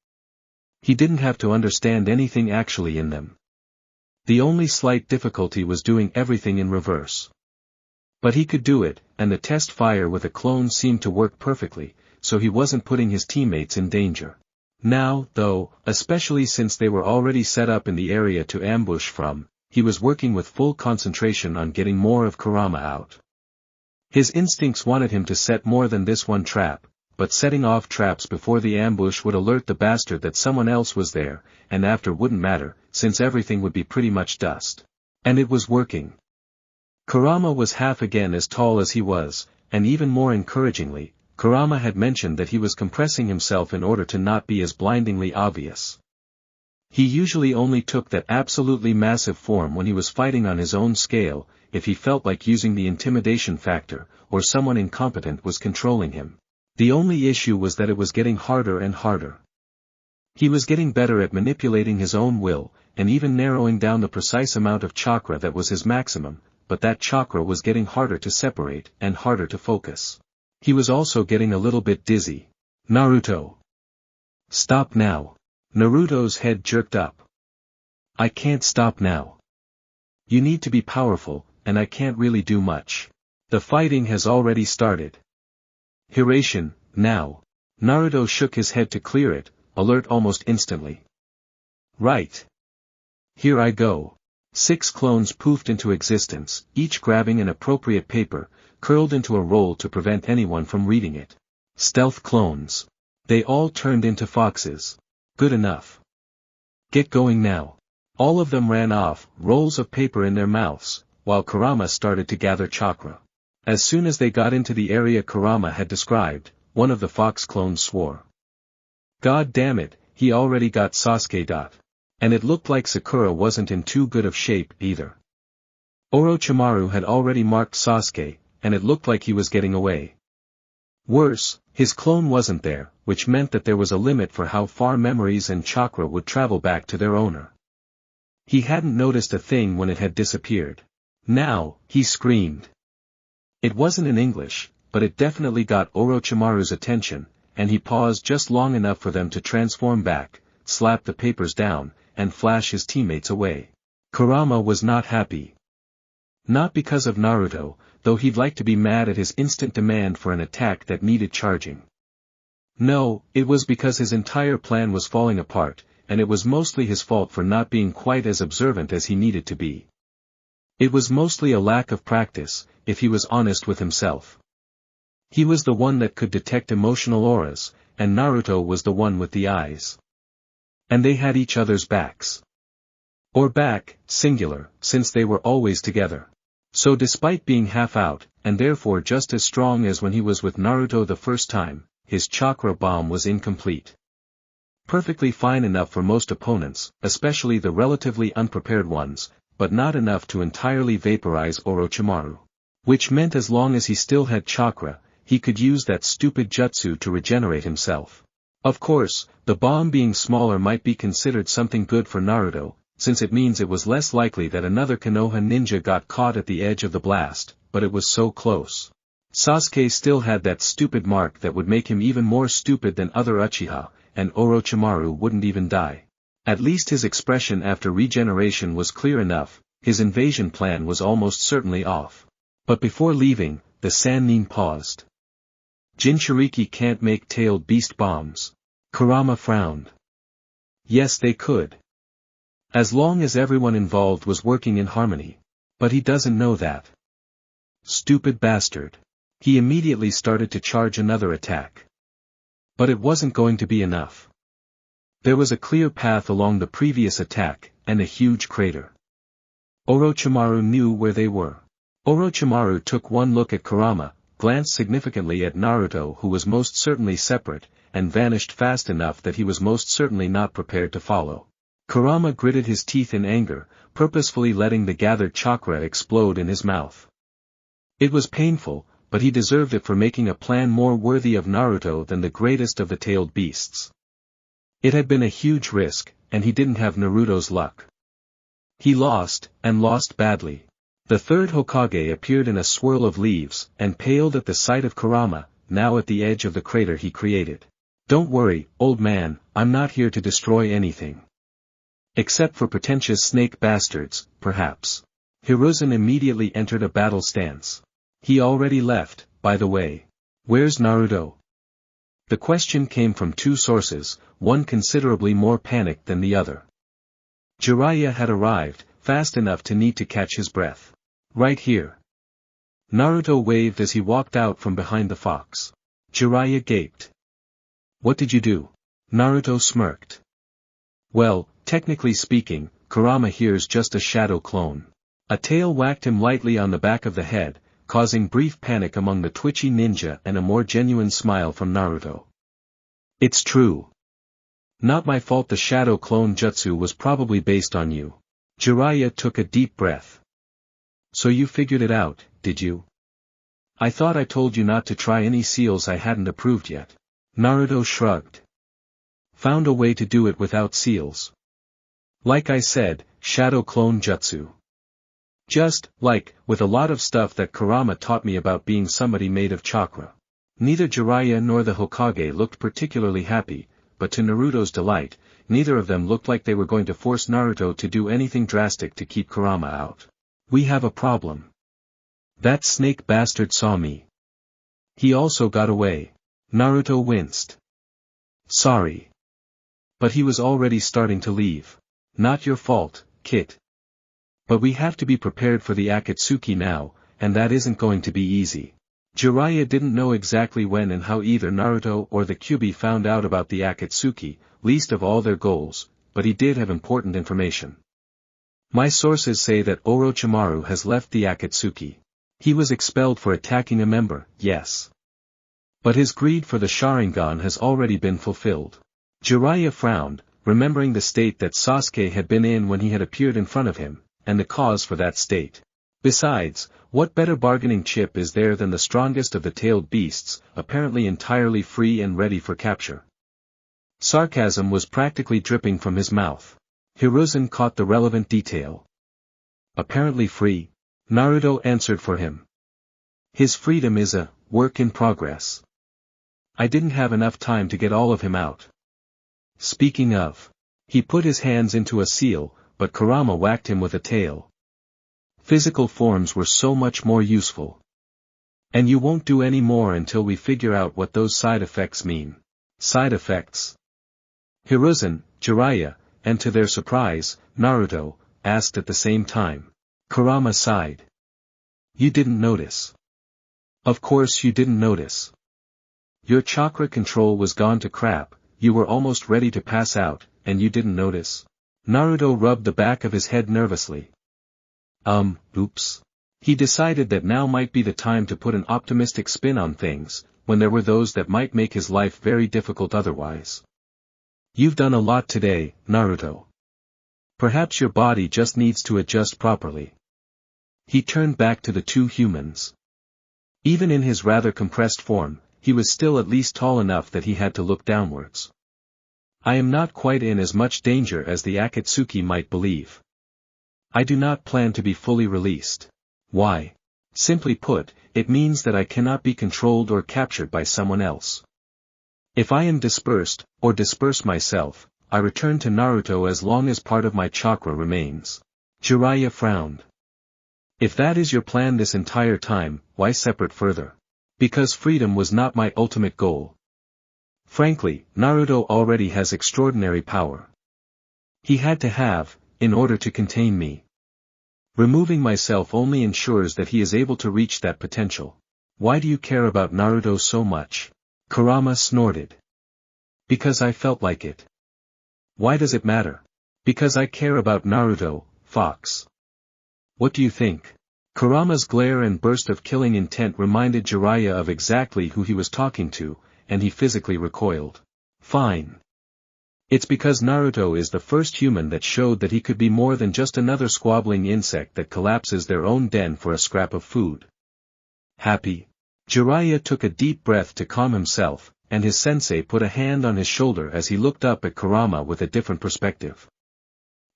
He didn't have to understand anything actually in them. The only slight difficulty was doing everything in reverse. But he could do it, and the test fire with a clone seemed to work perfectly, so he wasn't putting his teammates in danger. Now, though, especially since they were already set up in the area to ambush from, he was working with full concentration on getting more of Kurama out. His instincts wanted him to set more than this one trap, but setting off traps before the ambush would alert the bastard that someone else was there, and after wouldn't matter, since everything would be pretty much dust. And it was working. Kurama was half again as tall as he was, and even more encouragingly, Kurama had mentioned that he was compressing himself in order to not be as blindingly obvious. He usually only took that absolutely massive form when he was fighting on his own scale, if he felt like using the intimidation factor, or someone incompetent was controlling him. The only issue was that it was getting harder and harder. He was getting better at manipulating his own will, and even narrowing down the precise amount of chakra that was his maximum, but that chakra was getting harder to separate, and harder to focus. He was also getting a little bit dizzy. Naruto! Stop now. Naruto's head jerked up. I can't stop now. You need to be powerful, and I can't really do much. The fighting has already started. Hiration, now. Naruto shook his head to clear it, alert almost instantly. Right. Here I go. 6 clones poofed into existence, each grabbing an appropriate paper, curled into a roll to prevent anyone from reading it. Stealth clones. They all turned into foxes. Good enough. Get going now. All of them ran off, rolls of paper in their mouths, while Kurama started to gather chakra. As soon as they got into the area Kurama had described, one of the fox clones swore. God damn it, he already got Sasuke. And it looked like Sakura wasn't in too good of shape either. Orochimaru had already marked Sasuke, and it looked like he was getting away. Worse, his clone wasn't there, which meant that there was a limit for how far memories and chakra would travel back to their owner. He hadn't noticed a thing when it had disappeared. Now, he screamed. It wasn't in English, but it definitely got Orochimaru's attention, and he paused just long enough for them to transform back, slap the papers down, and flash his teammates away. Kurama was not happy. Not because of Naruto, though he'd like to be mad at his instant demand for an attack that needed charging. No, it was because his entire plan was falling apart, and it was mostly his fault for not being quite as observant as he needed to be. It was mostly a lack of practice, if he was honest with himself. He was the one that could detect emotional auras, and Naruto was the one with the eyes. And they had each other's backs. Or back, singular, since they were always together. So despite being half out, and therefore just as strong as when he was with Naruto the first time, his chakra bomb was incomplete. Perfectly fine enough for most opponents, especially the relatively unprepared ones, but not enough to entirely vaporize Orochimaru. Which meant as long as he still had chakra, he could use that stupid jutsu to regenerate himself. Of course, the bomb being smaller might be considered something good for Naruto, since it means it was less likely that another Konoha ninja got caught at the edge of the blast, but it was so close. Sasuke still had that stupid mark that would make him even more stupid than other Uchiha, and Orochimaru wouldn't even die. At least his expression after regeneration was clear enough, his invasion plan was almost certainly off. But before leaving, the Sannin paused. Jinchuriki can't make tailed beast bombs. Kurama frowned. Yes, they could. As long as everyone involved was working in harmony. But he doesn't know that. Stupid bastard. He immediately started to charge another attack. But it wasn't going to be enough. There was a clear path along the previous attack, and a huge crater. Orochimaru knew where they were. Orochimaru took one look at Kurama, glanced significantly at Naruto who was most certainly separate, and vanished fast enough that he was most certainly not prepared to follow. Kurama gritted his teeth in anger, purposefully letting the gathered chakra explode in his mouth. It was painful, but he deserved it for making a plan more worthy of Naruto than the greatest of the tailed beasts. It had been a huge risk, and he didn't have Naruto's luck. He lost, and lost badly. The third Hokage appeared in a swirl of leaves, and paled at the sight of Kurama, now at the edge of the crater he created. Don't worry, old man, I'm not here to destroy anything. Except for pretentious snake bastards, perhaps. Hiruzen immediately entered a battle stance. He already left, by the way. Where's Naruto? The question came from two sources, one considerably more panicked than the other. Jiraiya had arrived, fast enough to need to catch his breath. Right here. Naruto waved as he walked out from behind the fox. Jiraiya gaped. What did you do? Naruto smirked. Well, technically speaking, Kurama here's just a shadow clone. A tail whacked him lightly on the back of the head, causing brief panic among the twitchy ninja and a more genuine smile from Naruto. It's true. Not my fault the shadow clone jutsu was probably based on you. Jiraiya took a deep breath. So you figured it out, did you? I thought I told you not to try any seals I hadn't approved yet. Naruto shrugged. Found a way to do it without seals. Like I said, shadow clone jutsu. Just, like, with a lot of stuff that Kurama taught me about being somebody made of chakra. Neither Jiraiya nor the Hokage looked particularly happy, but to Naruto's delight, neither of them looked like they were going to force Naruto to do anything drastic to keep Kurama out. We have a problem. That snake bastard saw me. He also got away. Naruto winced. Sorry. But he was already starting to leave. Not your fault, kid. But we have to be prepared for the Akatsuki now, and that isn't going to be easy. Jiraiya didn't know exactly when and how either Naruto or the Kyuubi found out about the Akatsuki, least of all their goals, but he did have important information. My sources say that Orochimaru has left the Akatsuki. He was expelled for attacking a member, yes. But his greed for the Sharingan has already been fulfilled. Jiraiya frowned, remembering the state that Sasuke had been in when he had appeared in front of him, and the cause for that state. Besides, what better bargaining chip is there than the strongest of the tailed beasts, apparently entirely free and ready for capture? Sarcasm was practically dripping from his mouth. Hiruzen caught the relevant detail. Apparently free? Naruto answered for him. His freedom is a work in progress. I didn't have enough time to get all of him out. Speaking of. He put his hands into a seal, but Kurama whacked him with a tail. Physical forms were so much more useful. And you won't do any more until we figure out what those side effects mean. Side effects? Hiruzen, Jiraiya, and to their surprise, Naruto, asked at the same time. Kurama sighed. You didn't notice. Of course you didn't notice. Your chakra control was gone to crap, you were almost ready to pass out, and you didn't notice? Naruto rubbed the back of his head nervously. Oops. He decided that now might be the time to put an optimistic spin on things, when there were those that might make his life very difficult otherwise. You've done a lot today, Naruto. Perhaps your body just needs to adjust properly. He turned back to the two humans. Even in his rather compressed form, he was still at least tall enough that he had to look downwards. I am not quite in as much danger as the Akatsuki might believe. I do not plan to be fully released. Why? Simply put, it means that I cannot be controlled or captured by someone else. If I am dispersed, or disperse myself, I return to Naruto as long as part of my chakra remains. Jiraiya frowned. If that is your plan this entire time, why separate further? Because freedom was not my ultimate goal. Frankly, Naruto already has extraordinary power. He had to have, in order to contain me. Removing myself only ensures that he is able to reach that potential. Why do you care about Naruto so much? Kurama snorted. Because I felt like it. Why does it matter? Because I care about Naruto, Fox. What do you think? Kurama's glare and burst of killing intent reminded Jiraiya of exactly who he was talking to, and he physically recoiled. Fine. It's because Naruto is the first human that showed that he could be more than just another squabbling insect that collapses their own den for a scrap of food. Happy? Jiraiya took a deep breath to calm himself, and his sensei put a hand on his shoulder as he looked up at Kurama with a different perspective.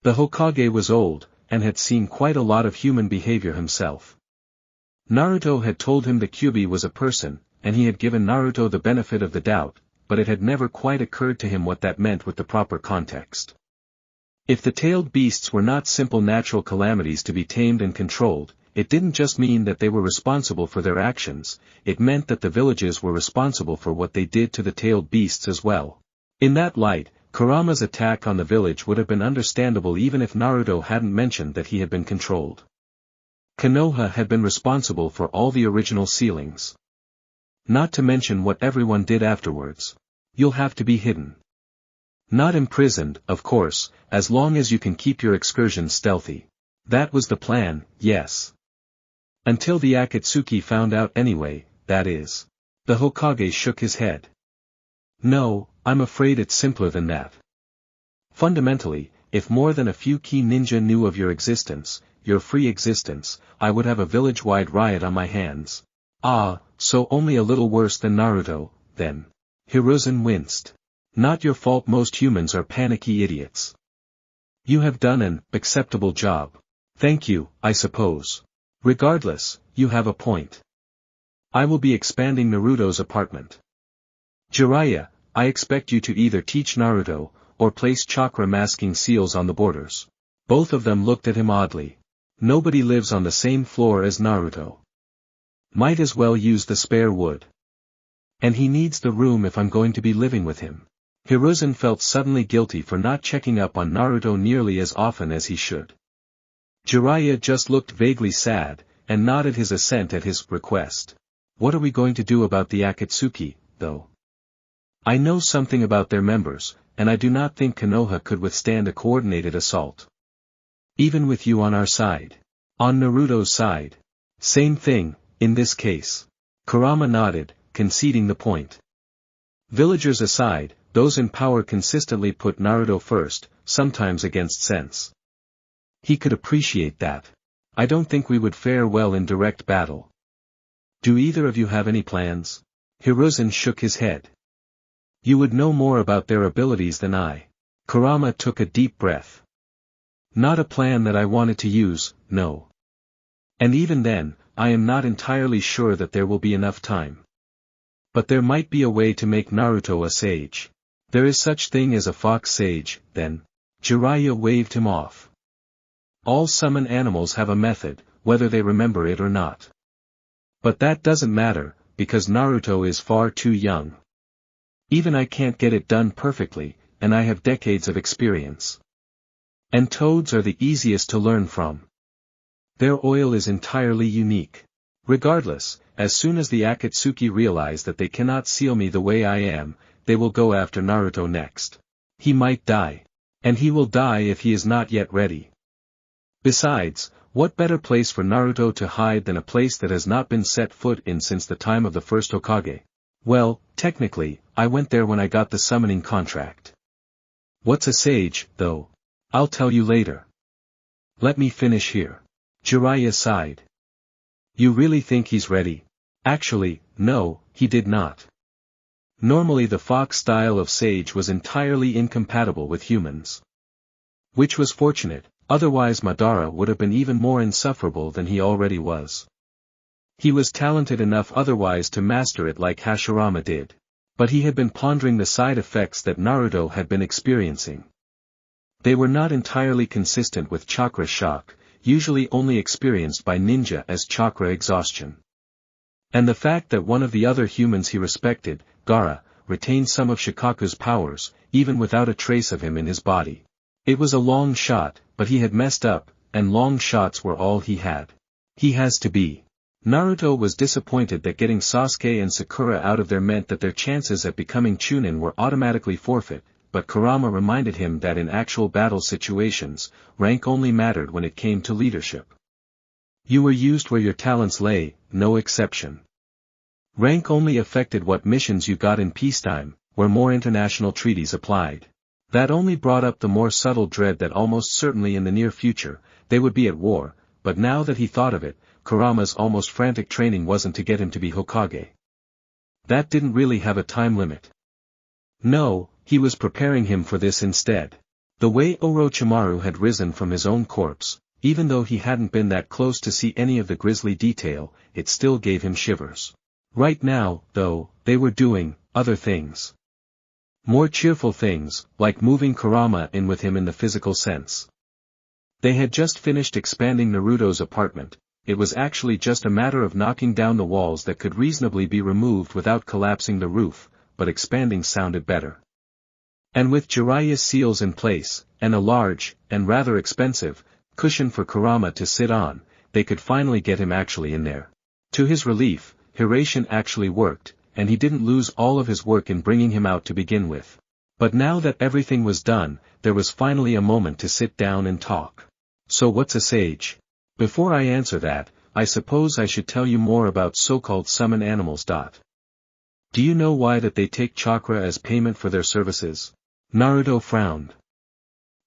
The Hokage was old, and had seen quite a lot of human behavior himself. Naruto had told him the Kyuubi was a person, and he had given Naruto the benefit of the doubt, but it had never quite occurred to him what that meant with the proper context. If the tailed beasts were not simple natural calamities to be tamed and controlled, it didn't just mean that they were responsible for their actions, it meant that the villages were responsible for what they did to the tailed beasts as well. In that light, Kurama's attack on the village would have been understandable even if Naruto hadn't mentioned that he had been controlled. Konoha had been responsible for all the original sealings. Not to mention what everyone did afterwards. You'll have to be hidden. Not imprisoned, of course, as long as you can keep your excursions stealthy. That was the plan, yes. Until the Akatsuki found out anyway, that is. The Hokage shook his head. No, I'm afraid it's simpler than that. Fundamentally, if more than a few key ninja knew of your existence, your free existence, I would have a village-wide riot on my hands. Ah, so only a little worse than Naruto, then. Hiruzen winced. Not your fault, most humans are panicky idiots. You have done an acceptable job. Thank you, I suppose. Regardless, you have a point. I will be expanding Naruto's apartment. Jiraiya, I expect you to either teach Naruto, or place chakra masking seals on the borders. Both of them looked at him oddly. Nobody lives on the same floor as Naruto. Might as well use the spare wood. And he needs the room if I'm going to be living with him. Hiruzen felt suddenly guilty for not checking up on Naruto nearly as often as he should. Jiraiya just looked vaguely sad, and nodded his assent at his request. What are we going to do about the Akatsuki, though? I know something about their members, and I do not think Konoha could withstand a coordinated assault. Even with you on our side. On Naruto's side. Same thing, in this case. Kurama nodded, conceding the point. Villagers aside, those in power consistently put Naruto first, sometimes against sense. He could appreciate that. I don't think we would fare well in direct battle. Do either of you have any plans? Hiruzen shook his head. You would know more about their abilities than I. Kurama took a deep breath. Not a plan that I wanted to use, no. And even then, I am not entirely sure that there will be enough time. But there might be a way to make Naruto a sage. There is such thing as a fox sage, then. Jiraiya waved him off. All summon animals have a method, whether they remember it or not. But that doesn't matter, because Naruto is far too young. Even I can't get it done perfectly, and I have decades of experience. And toads are the easiest to learn from. Their oil is entirely unique. Regardless, as soon as the Akatsuki realize that they cannot seal me the way I am, they will go after Naruto next. He might die. And he will die if he is not yet ready. Besides, what better place for Naruto to hide than a place that has not been set foot in since the time of the first Hokage? Well, technically, I went there when I got the summoning contract. What's a sage, though? I'll tell you later. Let me finish here. Jiraiya sighed. You really think he's ready? Actually, no, he did not. Normally the fox style of sage was entirely incompatible with humans. Which was fortunate, otherwise Madara would have been even more insufferable than he already was. He was talented enough otherwise to master it like Hashirama did. But he had been pondering the side effects that Naruto had been experiencing. They were not entirely consistent with chakra shock, usually only experienced by ninja as chakra exhaustion. And the fact that one of the other humans he respected, Gaara, retained some of Shikaku's powers, even without a trace of him in his body. It was a long shot, but he had messed up, and long shots were all he had. He has to be. Naruto was disappointed that getting Sasuke and Sakura out of there meant that their chances at becoming Chunin were automatically forfeit, but Kurama reminded him that in actual battle situations, rank only mattered when it came to leadership. You were used where your talents lay, no exception. Rank only affected what missions you got in peacetime, where more international treaties applied. That only brought up the more subtle dread that almost certainly in the near future, they would be at war, but now that he thought of it, Kurama's almost frantic training wasn't to get him to be Hokage. That didn't really have a time limit. No, he was preparing him for this instead. The way Orochimaru had risen from his own corpse, even though he hadn't been that close to see any of the grisly detail, it still gave him shivers. Right now, though, they were doing other things. More cheerful things, like moving Kurama in with him in the physical sense. They had just finished expanding Naruto's apartment. It was actually just a matter of knocking down the walls that could reasonably be removed without collapsing the roof, but expanding sounded better. And with Jiraiya's seals in place, and a large, and rather expensive, cushion for Kurama to sit on, they could finally get him actually in there. To his relief, Hiration actually worked, and he didn't lose all of his work in bringing him out to begin with. But now that everything was done, there was finally a moment to sit down and talk. So what's a sage? Before I answer that, I suppose I should tell you more about so-called summon animals. Do you know why that they take chakra as payment for their services? Naruto frowned.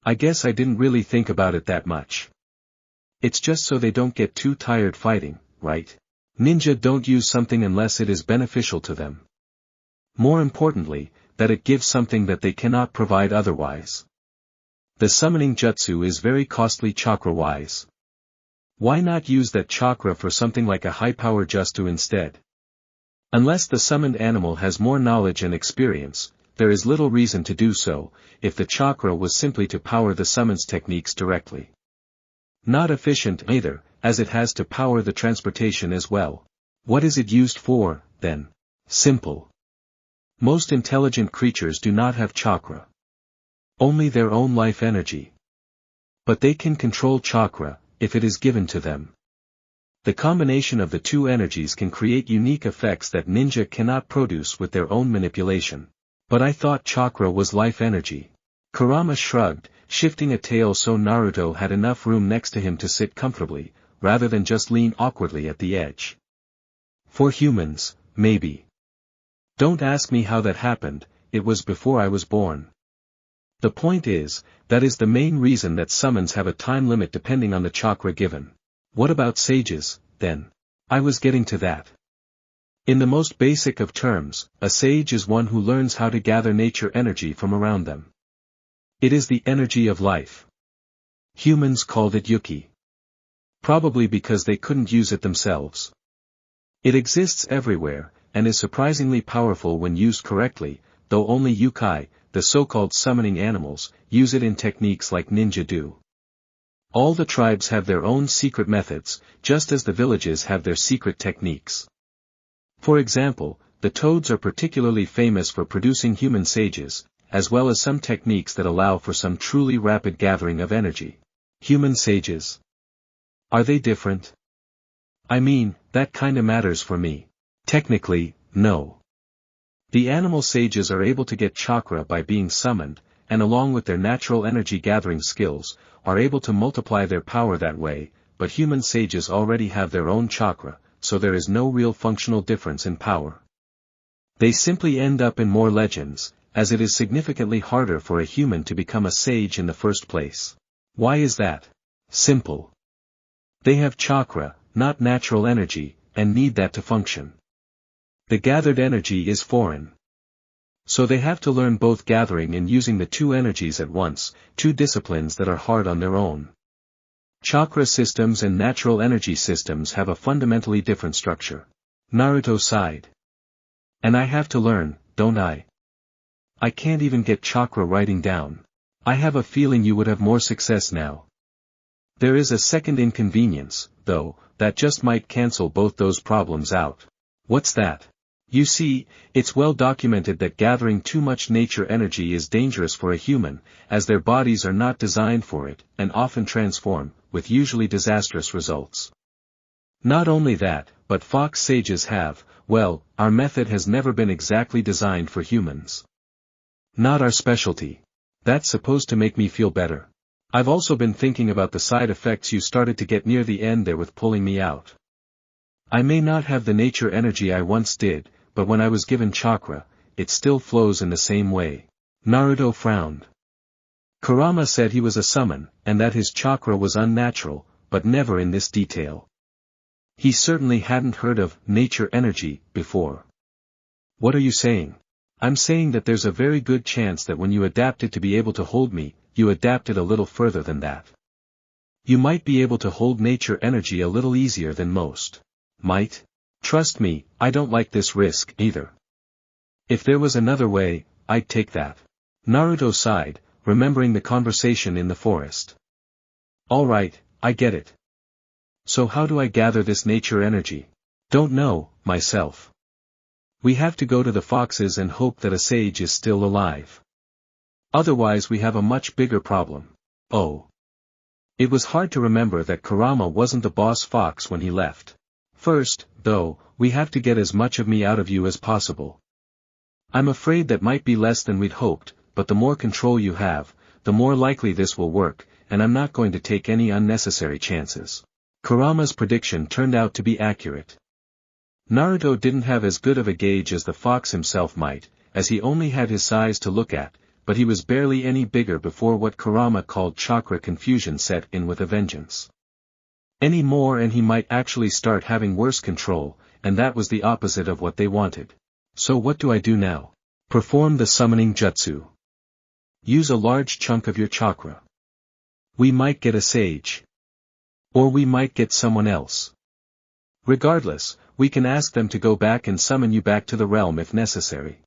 I guess I didn't really think about it that much. It's just so they don't get too tired fighting, right? Ninja don't use something unless it is beneficial to them. More importantly, that it gives something that they cannot provide otherwise. The summoning jutsu is very costly chakra-wise. Why not use that chakra for something like a high-power jutsu instead? Unless the summoned animal has more knowledge and experience, there is little reason to do so, if the chakra was simply to power the summons techniques directly. Not efficient either, as it has to power the transportation as well. What is it used for, then? Simple. Most intelligent creatures do not have chakra. Only their own life energy. But they can control chakra, if it is given to them. The combination of the two energies can create unique effects that ninja cannot produce with their own manipulation. But I thought chakra was life energy. Kurama shrugged, shifting a tail so Naruto had enough room next to him to sit comfortably, rather than just lean awkwardly at the edge. For humans, maybe. Don't ask me how that happened, it was before I was born. The point is, that is the main reason that summons have a time limit depending on the chakra given. What about sages, then? I was getting to that. In the most basic of terms, a sage is one who learns how to gather nature energy from around them. It is the energy of life. Humans called it yuki. Probably because they couldn't use it themselves. It exists everywhere, and is surprisingly powerful when used correctly, though only yokai, the so-called summoning animals, use it in techniques like ninja do. All the tribes have their own secret methods, just as the villages have their secret techniques. For example, the toads are particularly famous for producing human sages, as well as some techniques that allow for some truly rapid gathering of energy. Human sages. Are they different? I mean, that kinda matters for me. Technically, no. The animal sages are able to get chakra by being summoned, and along with their natural energy gathering skills, are able to multiply their power that way, but human sages already have their own chakra, so there is no real functional difference in power. They simply end up in more legends, as it is significantly harder for a human to become a sage in the first place. Why is that? Simple. They have chakra, not natural energy, and need that to function. The gathered energy is foreign. So they have to learn both gathering and using the two energies at once, two disciplines that are hard on their own. Chakra systems and natural energy systems have a fundamentally different structure. Naruto sighed. And I have to learn, don't I? I can't even get chakra writing down. I have a feeling you would have more success now. There is a second inconvenience, though, that just might cancel both those problems out. What's that? You see, it's well documented that gathering too much nature energy is dangerous for a human, as their bodies are not designed for it, and often transform, with usually disastrous results. Not only that, but fox sages have, well, our method has never been exactly designed for humans. Not our specialty. That's supposed to make me feel better. I've also been thinking about the side effects you started to get near the end there with pulling me out. I may not have the nature energy I once did, but when I was given chakra, it still flows in the same way. Naruto frowned. Kurama said he was a summon, and that his chakra was unnatural, but never in this detail. He certainly hadn't heard of nature energy before. What are you saying? I'm saying that there's a very good chance that when you adapted to be able to hold me, you adapted a little further than that. You might be able to hold nature energy a little easier than most. Might? Trust me, I don't like this risk either. If there was another way, I'd take that. Naruto sighed, remembering the conversation in the forest. Alright, I get it. So how do I gather this nature energy? Don't know, myself. We have to go to the foxes and hope that a sage is still alive. Otherwise we have a much bigger problem. Oh. It was hard to remember that Kurama wasn't the boss fox when he left. First, though, we have to get as much of me out of you as possible. I'm afraid that might be less than we'd hoped, but the more control you have, the more likely this will work, and I'm not going to take any unnecessary chances. Kurama's prediction turned out to be accurate. Naruto didn't have as good of a gauge as the fox himself might, as he only had his size to look at, but he was barely any bigger before what Kurama called chakra confusion set in with a vengeance. Any more and he might actually start having worse control, and that was the opposite of what they wanted. So what do I do now? Perform the summoning jutsu. Use a large chunk of your chakra. We might get a sage. Or we might get someone else. Regardless, we can ask them to go back and summon you back to the realm if necessary.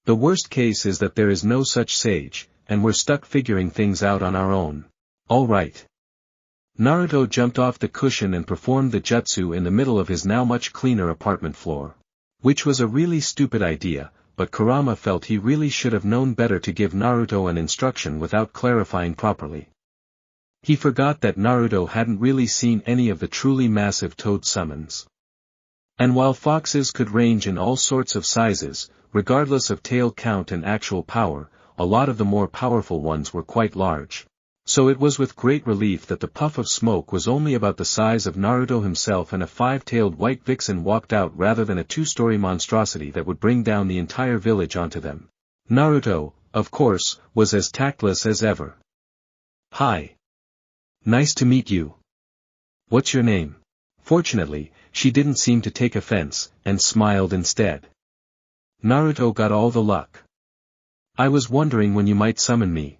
The worst case is that there is no such sage, and we're stuck figuring things out on our own. All right. Naruto jumped off the cushion and performed the jutsu in the middle of his now much cleaner apartment floor. Which was a really stupid idea, but Kurama felt he really should have known better to give Naruto an instruction without clarifying properly. He forgot that Naruto hadn't really seen any of the truly massive toad summons. And while foxes could range in all sorts of sizes, regardless of tail count and actual power, a lot of the more powerful ones were quite large. So it was with great relief that the puff of smoke was only about the size of Naruto himself and a 5-tailed white vixen walked out rather than a 2-story monstrosity that would bring down the entire village onto them. Naruto, of course, was as tactless as ever. Hi. Nice to meet you. What's your name? Fortunately, she didn't seem to take offense, and smiled instead. Naruto got all the luck. I was wondering when you might summon me.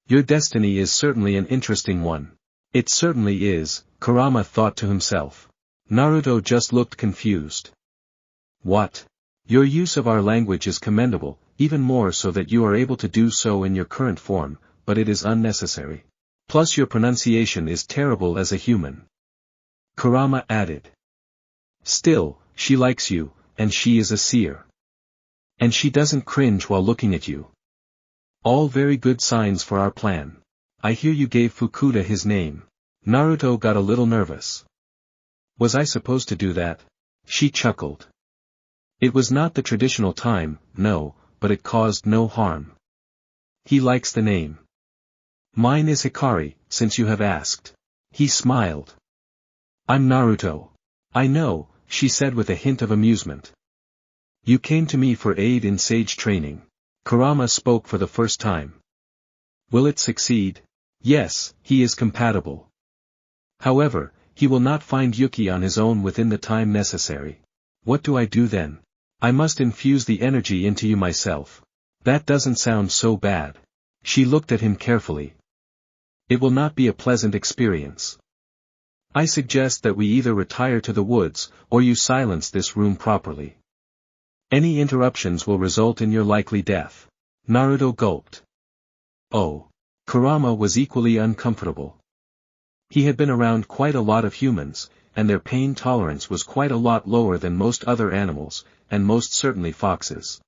Your destiny is certainly an interesting one. It certainly is, Kurama thought to himself. Naruto just looked confused. What? Your use of our language is commendable, even more so that you are able to do so in your current form, but it is unnecessary. Plus your pronunciation is terrible as a human. Kurama added. Still, she likes you, and she is a seer. And she doesn't cringe while looking at you. All very good signs for our plan. I hear you gave Fukuda his name. Naruto got a little nervous. Was I supposed to do that? She chuckled. It was not the traditional time, no, but it caused no harm. He likes the name. Mine is Hikari, since you have asked. He smiled. I'm Naruto. I know, she said with a hint of amusement. You came to me for aid in sage training. Kurama spoke for the first time. Will it succeed? Yes, he is compatible. However, he will not find Yuki on his own within the time necessary. What do I do then? I must infuse the energy into you myself. That doesn't sound so bad. She looked at him carefully. It will not be a pleasant experience. I suggest that we either retire to the woods, or you silence this room properly. Any interruptions will result in your likely death. Naruto gulped. Oh. Kurama was equally uncomfortable. He had been around quite a lot of humans, and their pain tolerance was quite a lot lower than most other animals, and most certainly foxes.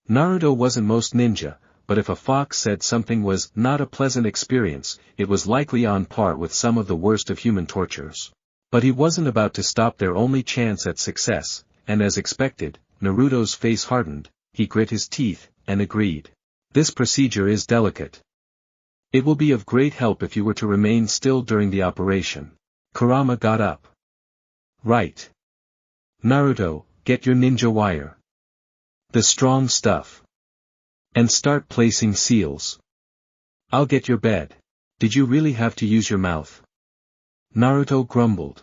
Naruto wasn't most ninja, but if a fox said something was not a pleasant experience, it was likely on par with some of the worst of human tortures. But he wasn't about to stop their only chance at success, and as expected, Naruto's face hardened, he grit his teeth, and agreed. This procedure is delicate. It will be of great help if you were to remain still during the operation. Kurama got up. Right. Naruto, get your ninja wire. The strong stuff. And start placing seals. I'll get your bed. Did you really have to use your mouth? Naruto grumbled.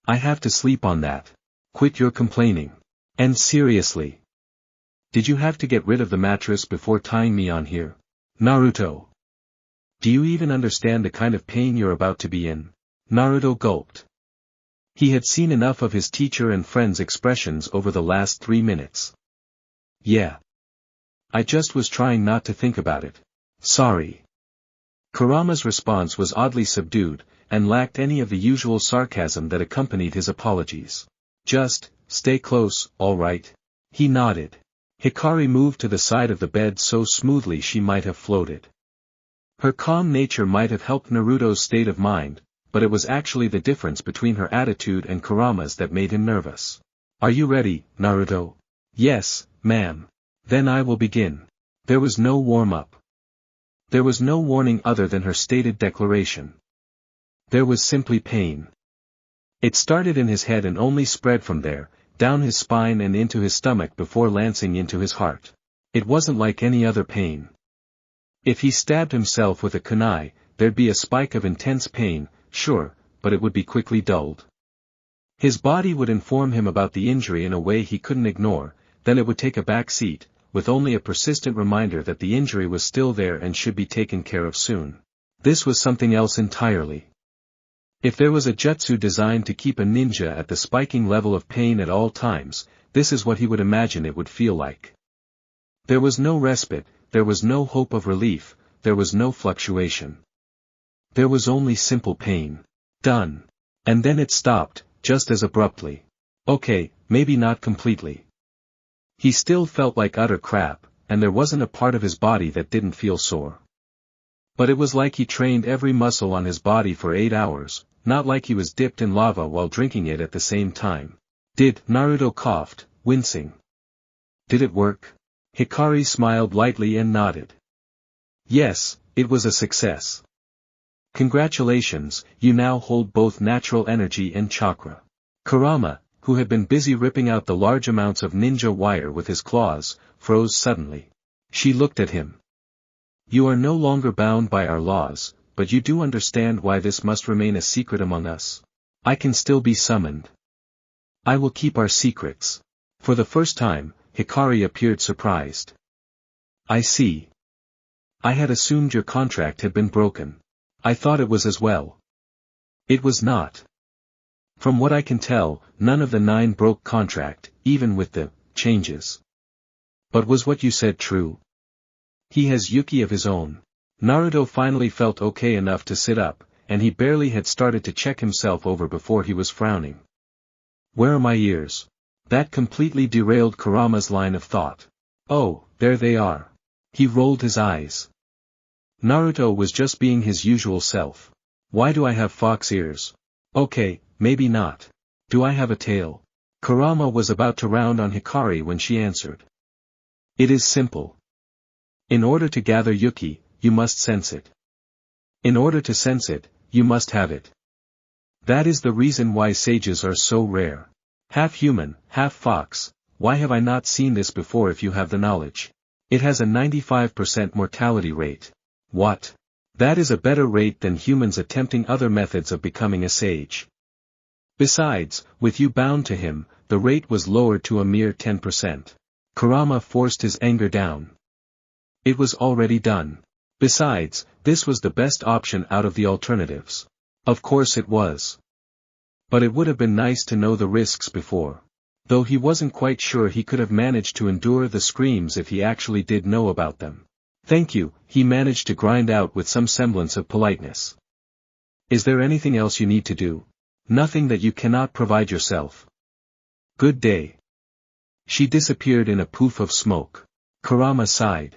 I have to sleep on that. Quit your complaining. And seriously. Did you have to get rid of the mattress before tying me on here? Naruto. Do you even understand the kind of pain you're about to be in? Naruto gulped. He had seen enough of his teacher and friend's expressions over the last 3 minutes. Yeah. I just was trying not to think about it. Sorry. Kurama's response was oddly subdued, and lacked any of the usual sarcasm that accompanied his apologies. Just, stay close, all right? He nodded. Hikari moved to the side of the bed so smoothly she might have floated. Her calm nature might have helped Naruto's state of mind, but it was actually the difference between her attitude and Kurama's that made him nervous. Are you ready, Naruto? Yes, ma'am. Then I will begin. There was no warm-up. There was no warning other than her stated declaration. There was simply pain. It started in his head and only spread from there, down his spine and into his stomach before lancing into his heart. It wasn't like any other pain. If he stabbed himself with a kunai, there'd be a spike of intense pain, sure, but it would be quickly dulled. His body would inform him about the injury in a way he couldn't ignore, then it would take a back seat, with only a persistent reminder that the injury was still there and should be taken care of soon. This was something else entirely. If there was a jutsu designed to keep a ninja at the spiking level of pain at all times, this is what he would imagine it would feel like. There was no respite, there was no hope of relief, there was no fluctuation. There was only simple pain. Done. And then it stopped, just as abruptly. Okay, maybe not completely. He still felt like utter crap, and there wasn't a part of his body that didn't feel sore. But it was like he trained every muscle on his body for 8 hours, not like he was dipped in lava while drinking it at the same time. Naruto coughed, wincing. Did it work? Hikari smiled lightly and nodded. Yes, it was a success. Congratulations, you now hold both natural energy and chakra. Kurama, who had been busy ripping out the large amounts of ninja wire with his claws, froze suddenly. She looked at him. You are no longer bound by our laws, but you do understand why this must remain a secret among us. I can still be summoned. I will keep our secrets. For the first time, Hikari appeared surprised. I see. I had assumed your contract had been broken. I thought it was as well. It was not. From what I can tell, none of the 9 broke contract, even with the changes. But was what you said true? He has Yuki of his own. Naruto finally felt okay enough to sit up, and he barely had started to check himself over before he was frowning. Where are my ears? That completely derailed Kurama's line of thought. Oh, there they are. He rolled his eyes. Naruto was just being his usual self. Why do I have fox ears? Okay, maybe not. Do I have a tail? Kurama was about to round on Hikari when she answered. It is simple. In order to gather Yuki, you must sense it. In order to sense it, you must have it. That is the reason why sages are so rare. Half human, half fox, why have I not seen this before if you have the knowledge? It has a 95% mortality rate. What? That is a better rate than humans attempting other methods of becoming a sage. Besides, with you bound to him, the rate was lowered to a mere 10%. Kurama forced his anger down. It was already done. Besides, this was the best option out of the alternatives. Of course it was. But it would have been nice to know the risks before. Though he wasn't quite sure he could have managed to endure the screams if he actually did know about them. Thank you, he managed to grind out with some semblance of politeness. Is there anything else you need to do? Nothing that you cannot provide yourself. Good day. She disappeared in a poof of smoke. Kurama sighed.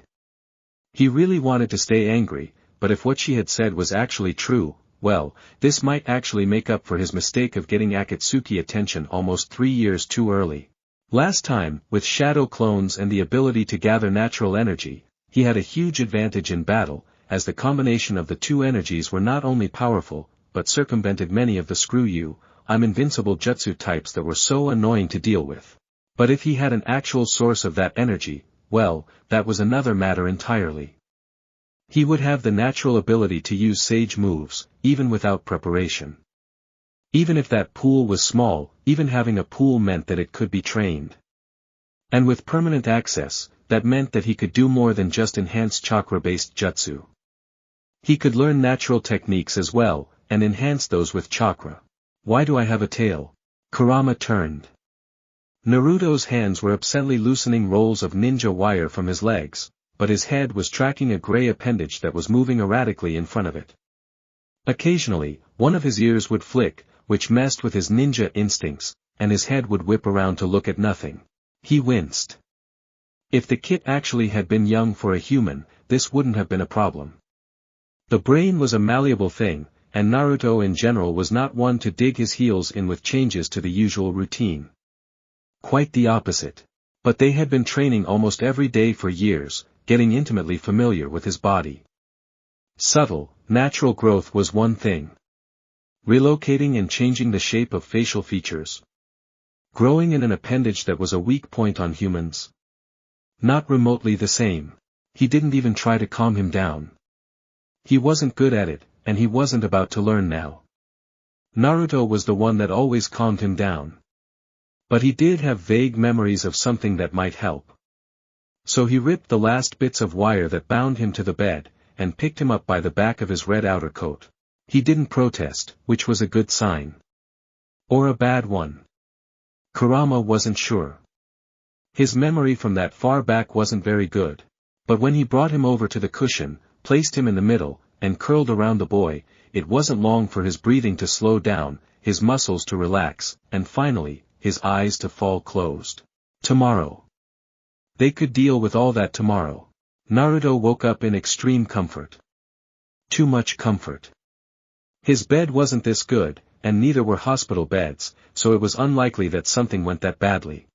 He really wanted to stay angry, but if what she had said was actually true, well, this might actually make up for his mistake of getting Akatsuki attention almost 3 years too early. Last time, with shadow clones and the ability to gather natural energy, he had a huge advantage in battle, as the combination of the two energies were not only powerful, but circumvented many of the screw you, I'm invincible jutsu types that were so annoying to deal with. But if he had an actual source of that energy, well, that was another matter entirely. He would have the natural ability to use sage moves, even without preparation. Even if that pool was small, even having a pool meant that it could be trained. And with permanent access, that meant that he could do more than just enhance chakra-based jutsu. He could learn natural techniques as well, and enhance those with chakra. Why do I have a tail? Kurama turned. Naruto's hands were upsetly loosening rolls of ninja wire from his legs, but his head was tracking a gray appendage that was moving erratically in front of it. Occasionally, one of his ears would flick, which messed with his ninja instincts, and his head would whip around to look at nothing. He winced. If the kid actually had been young for a human, this wouldn't have been a problem. The brain was a malleable thing, and Naruto in general was not one to dig his heels in with changes to the usual routine. Quite the opposite. But they had been training almost every day for years, getting intimately familiar with his body. Subtle, natural growth was one thing. Relocating and changing the shape of facial features. Growing in an appendage that was a weak point on humans. Not remotely the same. He didn't even try to calm him down. He wasn't good at it, and he wasn't about to learn now. Naruto was the one that always calmed him down. But he did have vague memories of something that might help. So he ripped the last bits of wire that bound him to the bed, and picked him up by the back of his red outer coat. He didn't protest, which was a good sign. Or a bad one. Kurama wasn't sure. His memory from that far back wasn't very good. But when he brought him over to the cushion, placed him in the middle, and curled around the boy, it wasn't long for his breathing to slow down, his muscles to relax, and finally, his eyes to fall closed. Tomorrow. They could deal with all that tomorrow. Naruto woke up in extreme comfort. Too much comfort. His bed wasn't this good, and neither were hospital beds, so it was unlikely that something went that badly.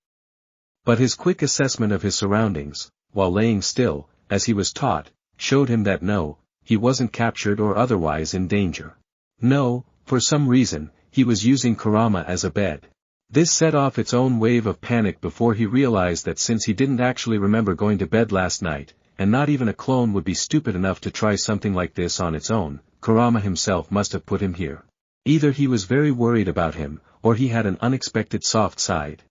But his quick assessment of his surroundings, while laying still, as he was taught, showed him that no, he wasn't captured or otherwise in danger. No, for some reason, he was using Kurama as a bed. This set off its own wave of panic before he realized that since he didn't actually remember going to bed last night, and not even a clone would be stupid enough to try something like this on its own, Kurama himself must have put him here. Either he was very worried about him, or he had an unexpected soft side.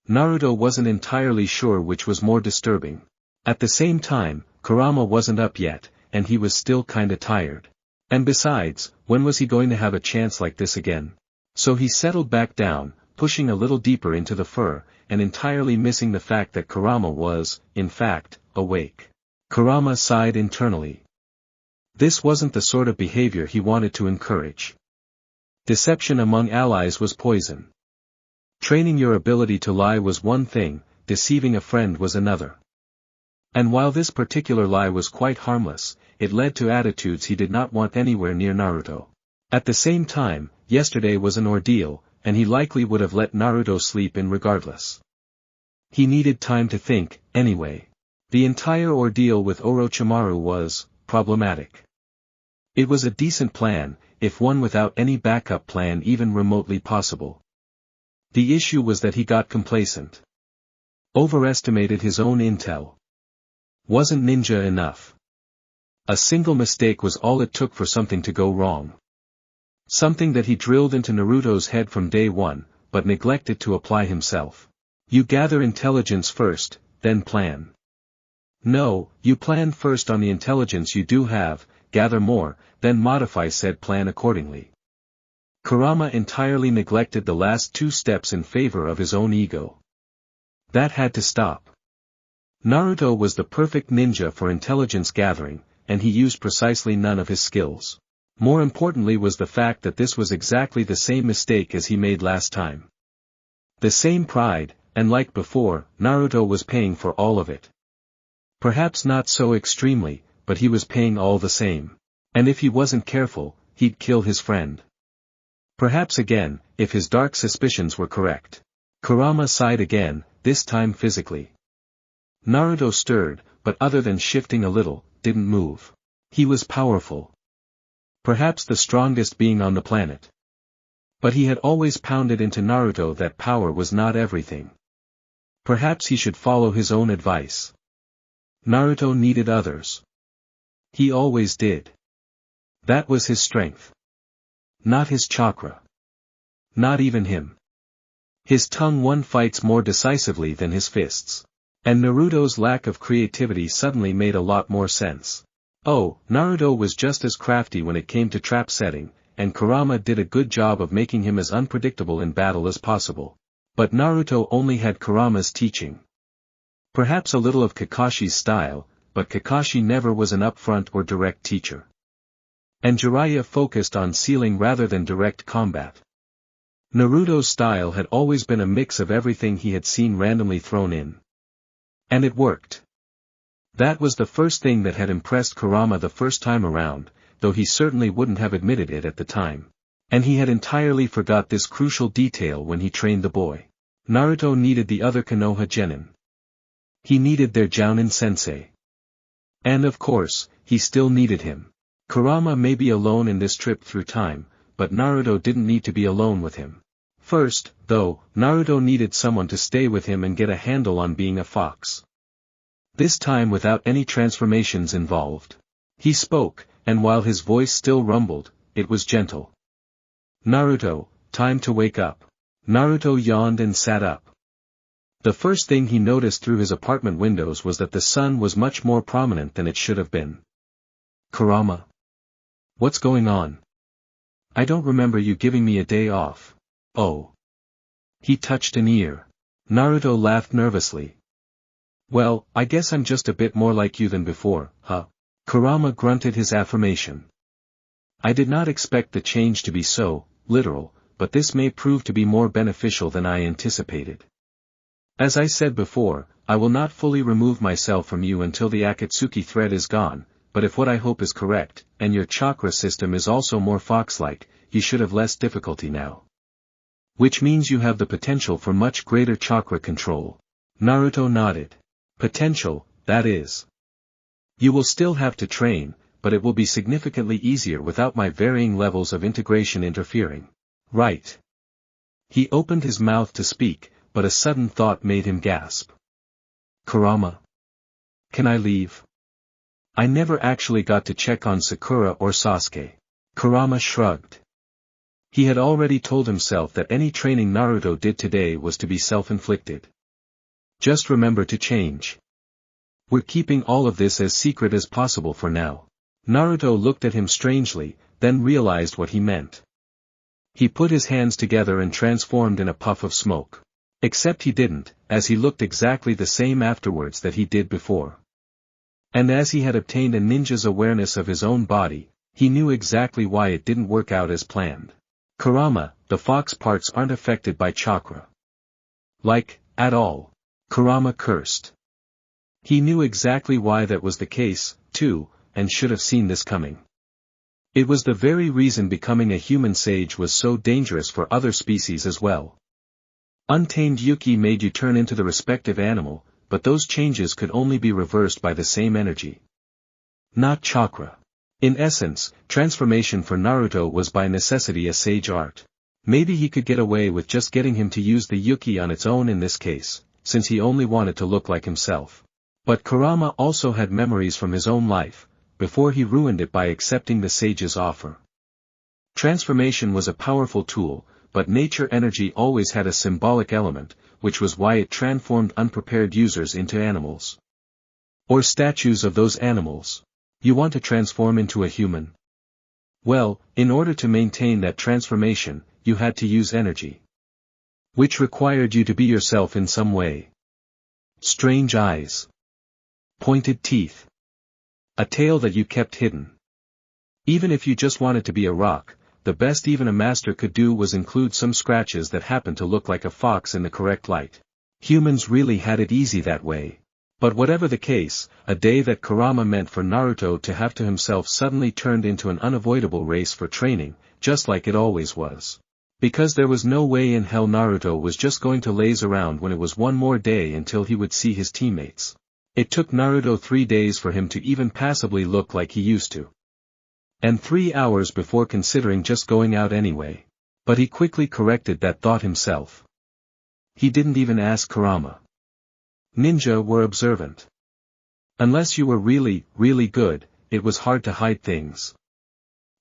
Naruto wasn't entirely sure which was more disturbing. At the same time, Kurama wasn't up yet, and he was still kinda tired. And besides, when was he going to have a chance like this again? So he settled back down, pushing a little deeper into the fur, and entirely missing the fact that Kurama was, in fact, awake. Kurama sighed internally. This wasn't the sort of behavior he wanted to encourage. Deception among allies was poison. Training your ability to lie was one thing, deceiving a friend was another. And while this particular lie was quite harmless, it led to attitudes he did not want anywhere near Naruto. At the same time, yesterday was an ordeal, and he likely would have let Naruto sleep in regardless. He needed time to think, anyway. The entire ordeal with Orochimaru was problematic. It was a decent plan, if one without any backup plan even remotely possible. The issue was that he got complacent. Overestimated his own intel. Wasn't ninja enough. A single mistake was all it took for something to go wrong. Something that he drilled into Naruto's head from day one, but neglected to apply himself. You gather intelligence first, then plan. No, you plan first on the intelligence you do have, gather more, then modify said plan accordingly. Kurama entirely neglected the last two steps in favor of his own ego. That had to stop. Naruto was the perfect ninja for intelligence gathering, and he used precisely none of his skills. More importantly was the fact that this was exactly the same mistake as he made last time. The same pride, and like before, Naruto was paying for all of it. Perhaps not so extremely, but he was paying all the same. And if he wasn't careful, he'd kill his friend. Perhaps again, if his dark suspicions were correct. Kurama sighed again, this time physically. Naruto stirred, but other than shifting a little, didn't move. He was powerful. Perhaps the strongest being on the planet. But he had always pounded into Naruto that power was not everything. Perhaps he should follow his own advice. Naruto needed others. He always did. That was his strength. Not his chakra. Not even him. His tongue won fights more decisively than his fists. And Naruto's lack of creativity suddenly made a lot more sense. Oh, Naruto was just as crafty when it came to trap setting, and Kurama did a good job of making him as unpredictable in battle as possible. But Naruto only had Kurama's teaching. Perhaps a little of Kakashi's style, but Kakashi never was an upfront or direct teacher. And Jiraiya focused on sealing rather than direct combat. Naruto's style had always been a mix of everything he had seen randomly thrown in. And it worked. That was the first thing that had impressed Kurama the first time around, though he certainly wouldn't have admitted it at the time. And he had entirely forgot this crucial detail when he trained the boy. Naruto needed the other Konoha genin. He needed their Jounin sensei. And of course, he still needed him. Kurama may be alone in this trip through time, but Naruto didn't need to be alone with him. First, though, Naruto needed someone to stay with him and get a handle on being a fox. This time without any transformations involved. He spoke, and while his voice still rumbled, it was gentle. Naruto, time to wake up. Naruto yawned and sat up. The first thing he noticed through his apartment windows was that the sun was much more prominent than it should have been. Kurama. What's going on? I don't remember you giving me a day off. Oh. He touched an ear. Naruto laughed nervously. Well, I guess I'm just a bit more like you than before, huh? Kurama grunted his affirmation. I did not expect the change to be so literal, but this may prove to be more beneficial than I anticipated. As I said before, I will not fully remove myself from you until the Akatsuki thread is gone, but if what I hope is correct, and your chakra system is also more fox-like, you should have less difficulty now. Which means you have the potential for much greater chakra control. Naruto nodded. Potential, that is. You will still have to train, but it will be significantly easier without my varying levels of integration interfering. Right. He opened his mouth to speak, but a sudden thought made him gasp. Kurama. Can I leave? I never actually got to check on Sakura or Sasuke. Kurama shrugged. He had already told himself that any training Naruto did today was to be self-inflicted. Just remember to change. We're keeping all of this as secret as possible for now. Naruto looked at him strangely, then realized what he meant. He put his hands together and transformed in a puff of smoke. Except he didn't, as he looked exactly the same afterwards that he did before. And as he had obtained a ninja's awareness of his own body, he knew exactly why it didn't work out as planned. Kurama, the fox parts aren't affected by chakra. Like, at all. Kurama cursed. He knew exactly why that was the case, too, and should have seen this coming. It was the very reason becoming a human sage was so dangerous for other species as well. Untamed Yuki made you turn into the respective animal, but those changes could only be reversed by the same energy. Not chakra. In essence, transformation for Naruto was by necessity a sage art. Maybe he could get away with just getting him to use the Yuki on its own in this case, since he only wanted to look like himself. But Kurama also had memories from his own life, before he ruined it by accepting the sage's offer. Transformation was a powerful tool, but nature energy always had a symbolic element, which was why it transformed unprepared users into animals. Or statues of those animals. You want to transform into a human? Well, in order to maintain that transformation, you had to use energy. Which required you to be yourself in some way. Strange eyes. Pointed teeth. A tail that you kept hidden. Even if you just wanted to be a rock, the best even a master could do was include some scratches that happened to look like a fox in the correct light. Humans really had it easy that way. But whatever the case, a day that Kurama meant for Naruto to have to himself suddenly turned into an unavoidable race for training, just like it always was. Because there was no way in hell Naruto was just going to laze around when it was one more day until he would see his teammates. It took Naruto 3 days for him to even passably look like he used to. And 3 hours before considering just going out anyway. But he quickly corrected that thought himself. He didn't even ask Kurama. Ninja were observant. Unless you were really, really good, it was hard to hide things.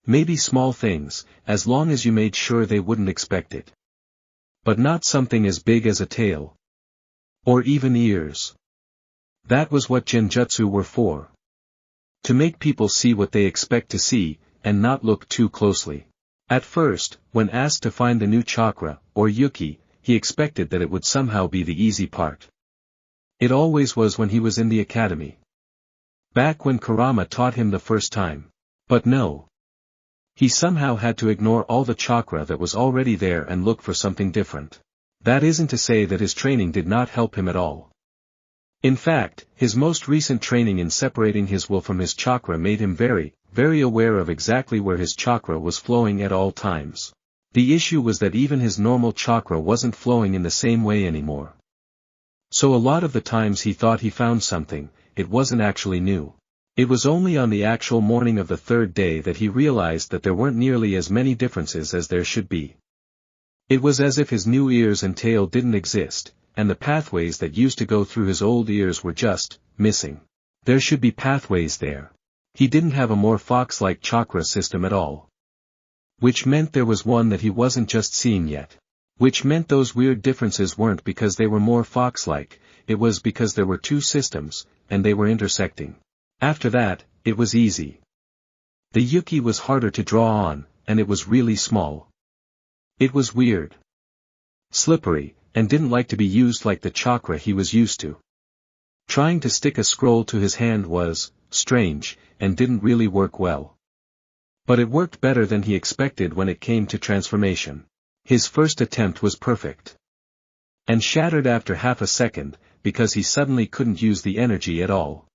Maybe small things, as long as you made sure they wouldn't expect it. But not something as big as a tail. Or even ears. That was what genjutsu were for. To make people see what they expect to see, and not look too closely. At first, when asked to find the new chakra, or Yuki, he expected that it would somehow be the easy part. It always was when he was in the academy. Back when Kurama taught him the first time. But no. He somehow had to ignore all the chakra that was already there and look for something different. That isn't to say that his training did not help him at all. In fact, his most recent training in separating his will from his chakra made him very, very aware of exactly where his chakra was flowing at all times. The issue was that even his normal chakra wasn't flowing in the same way anymore. So a lot of the times he thought he found something, it wasn't actually new. It was only on the actual morning of the 3rd day that he realized that there weren't nearly as many differences as there should be. It was as if his new ears and tail didn't exist, and the pathways that used to go through his old ears were just missing. There should be pathways there. He didn't have a more fox-like chakra system at all. Which meant there was one that he wasn't just seeing yet. Which meant those weird differences weren't because they were more fox-like, it was because there were 2 systems, and they were intersecting. After that, it was easy. The Yuki was harder to draw on, and it was really small. It was weird. Slippery, and didn't like to be used like the chakra he was used to. Trying to stick a scroll to his hand was strange, and didn't really work well. But it worked better than he expected when it came to transformation. His first attempt was perfect. And shattered after half a second, because he suddenly couldn't use the energy at all.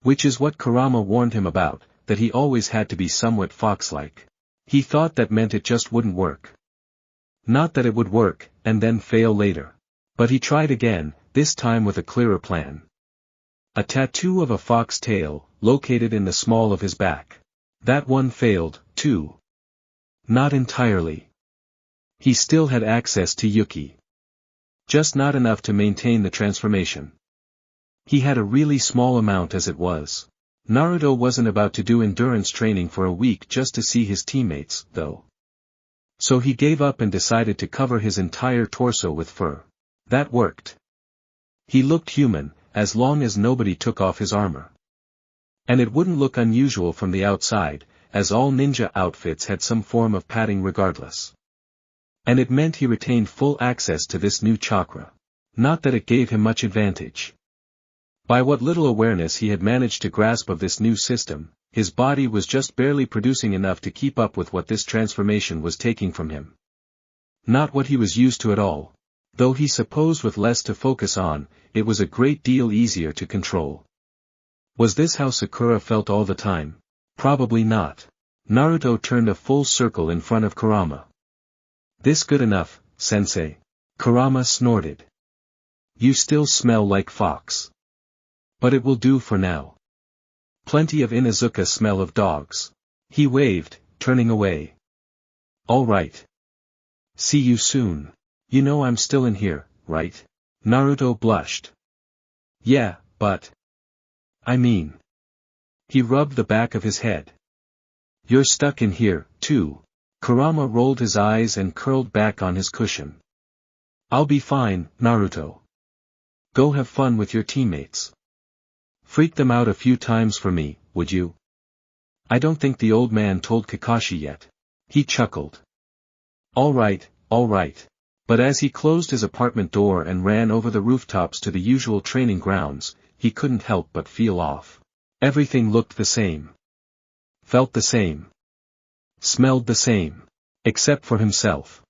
Which is what Kurama warned him about, that he always had to be somewhat fox-like. He thought that meant it just wouldn't work. Not that it would work, and then fail later. But he tried again, this time with a clearer plan. A tattoo of a fox tail, located in the small of his back. That one failed, too. Not entirely. He still had access to Yuki. Just not enough to maintain the transformation. He had a really small amount as it was. Naruto wasn't about to do endurance training for a week just to see his teammates, though. So he gave up and decided to cover his entire torso with fur. That worked. He looked human, as long as nobody took off his armor. And it wouldn't look unusual from the outside, as all ninja outfits had some form of padding regardless. And it meant he retained full access to this new chakra. Not that it gave him much advantage. By what little awareness he had managed to grasp of this new system, his body was just barely producing enough to keep up with what this transformation was taking from him. Not what he was used to at all. Though he supposed with less to focus on, it was a great deal easier to control. Was this how Sakura felt all the time? Probably not. Naruto turned a full circle in front of Kurama. This good enough, sensei. Kurama snorted. You still smell like fox. But it will do for now. Plenty of Inuzuka smell of dogs. He waved, turning away. All right. See you soon. You know I'm still in here, right? Naruto blushed. Yeah, but... I mean... He rubbed the back of his head. You're stuck in here, too. Kurama rolled his eyes and curled back on his cushion. I'll be fine, Naruto. Go have fun with your teammates. Freak them out a few times for me, would you? I don't think the old man told Kakashi yet. He chuckled. All right. But as he closed his apartment door and ran over the rooftops to the usual training grounds, he couldn't help but feel off. Everything looked the same. Felt the same. Smelled the same. Except for himself.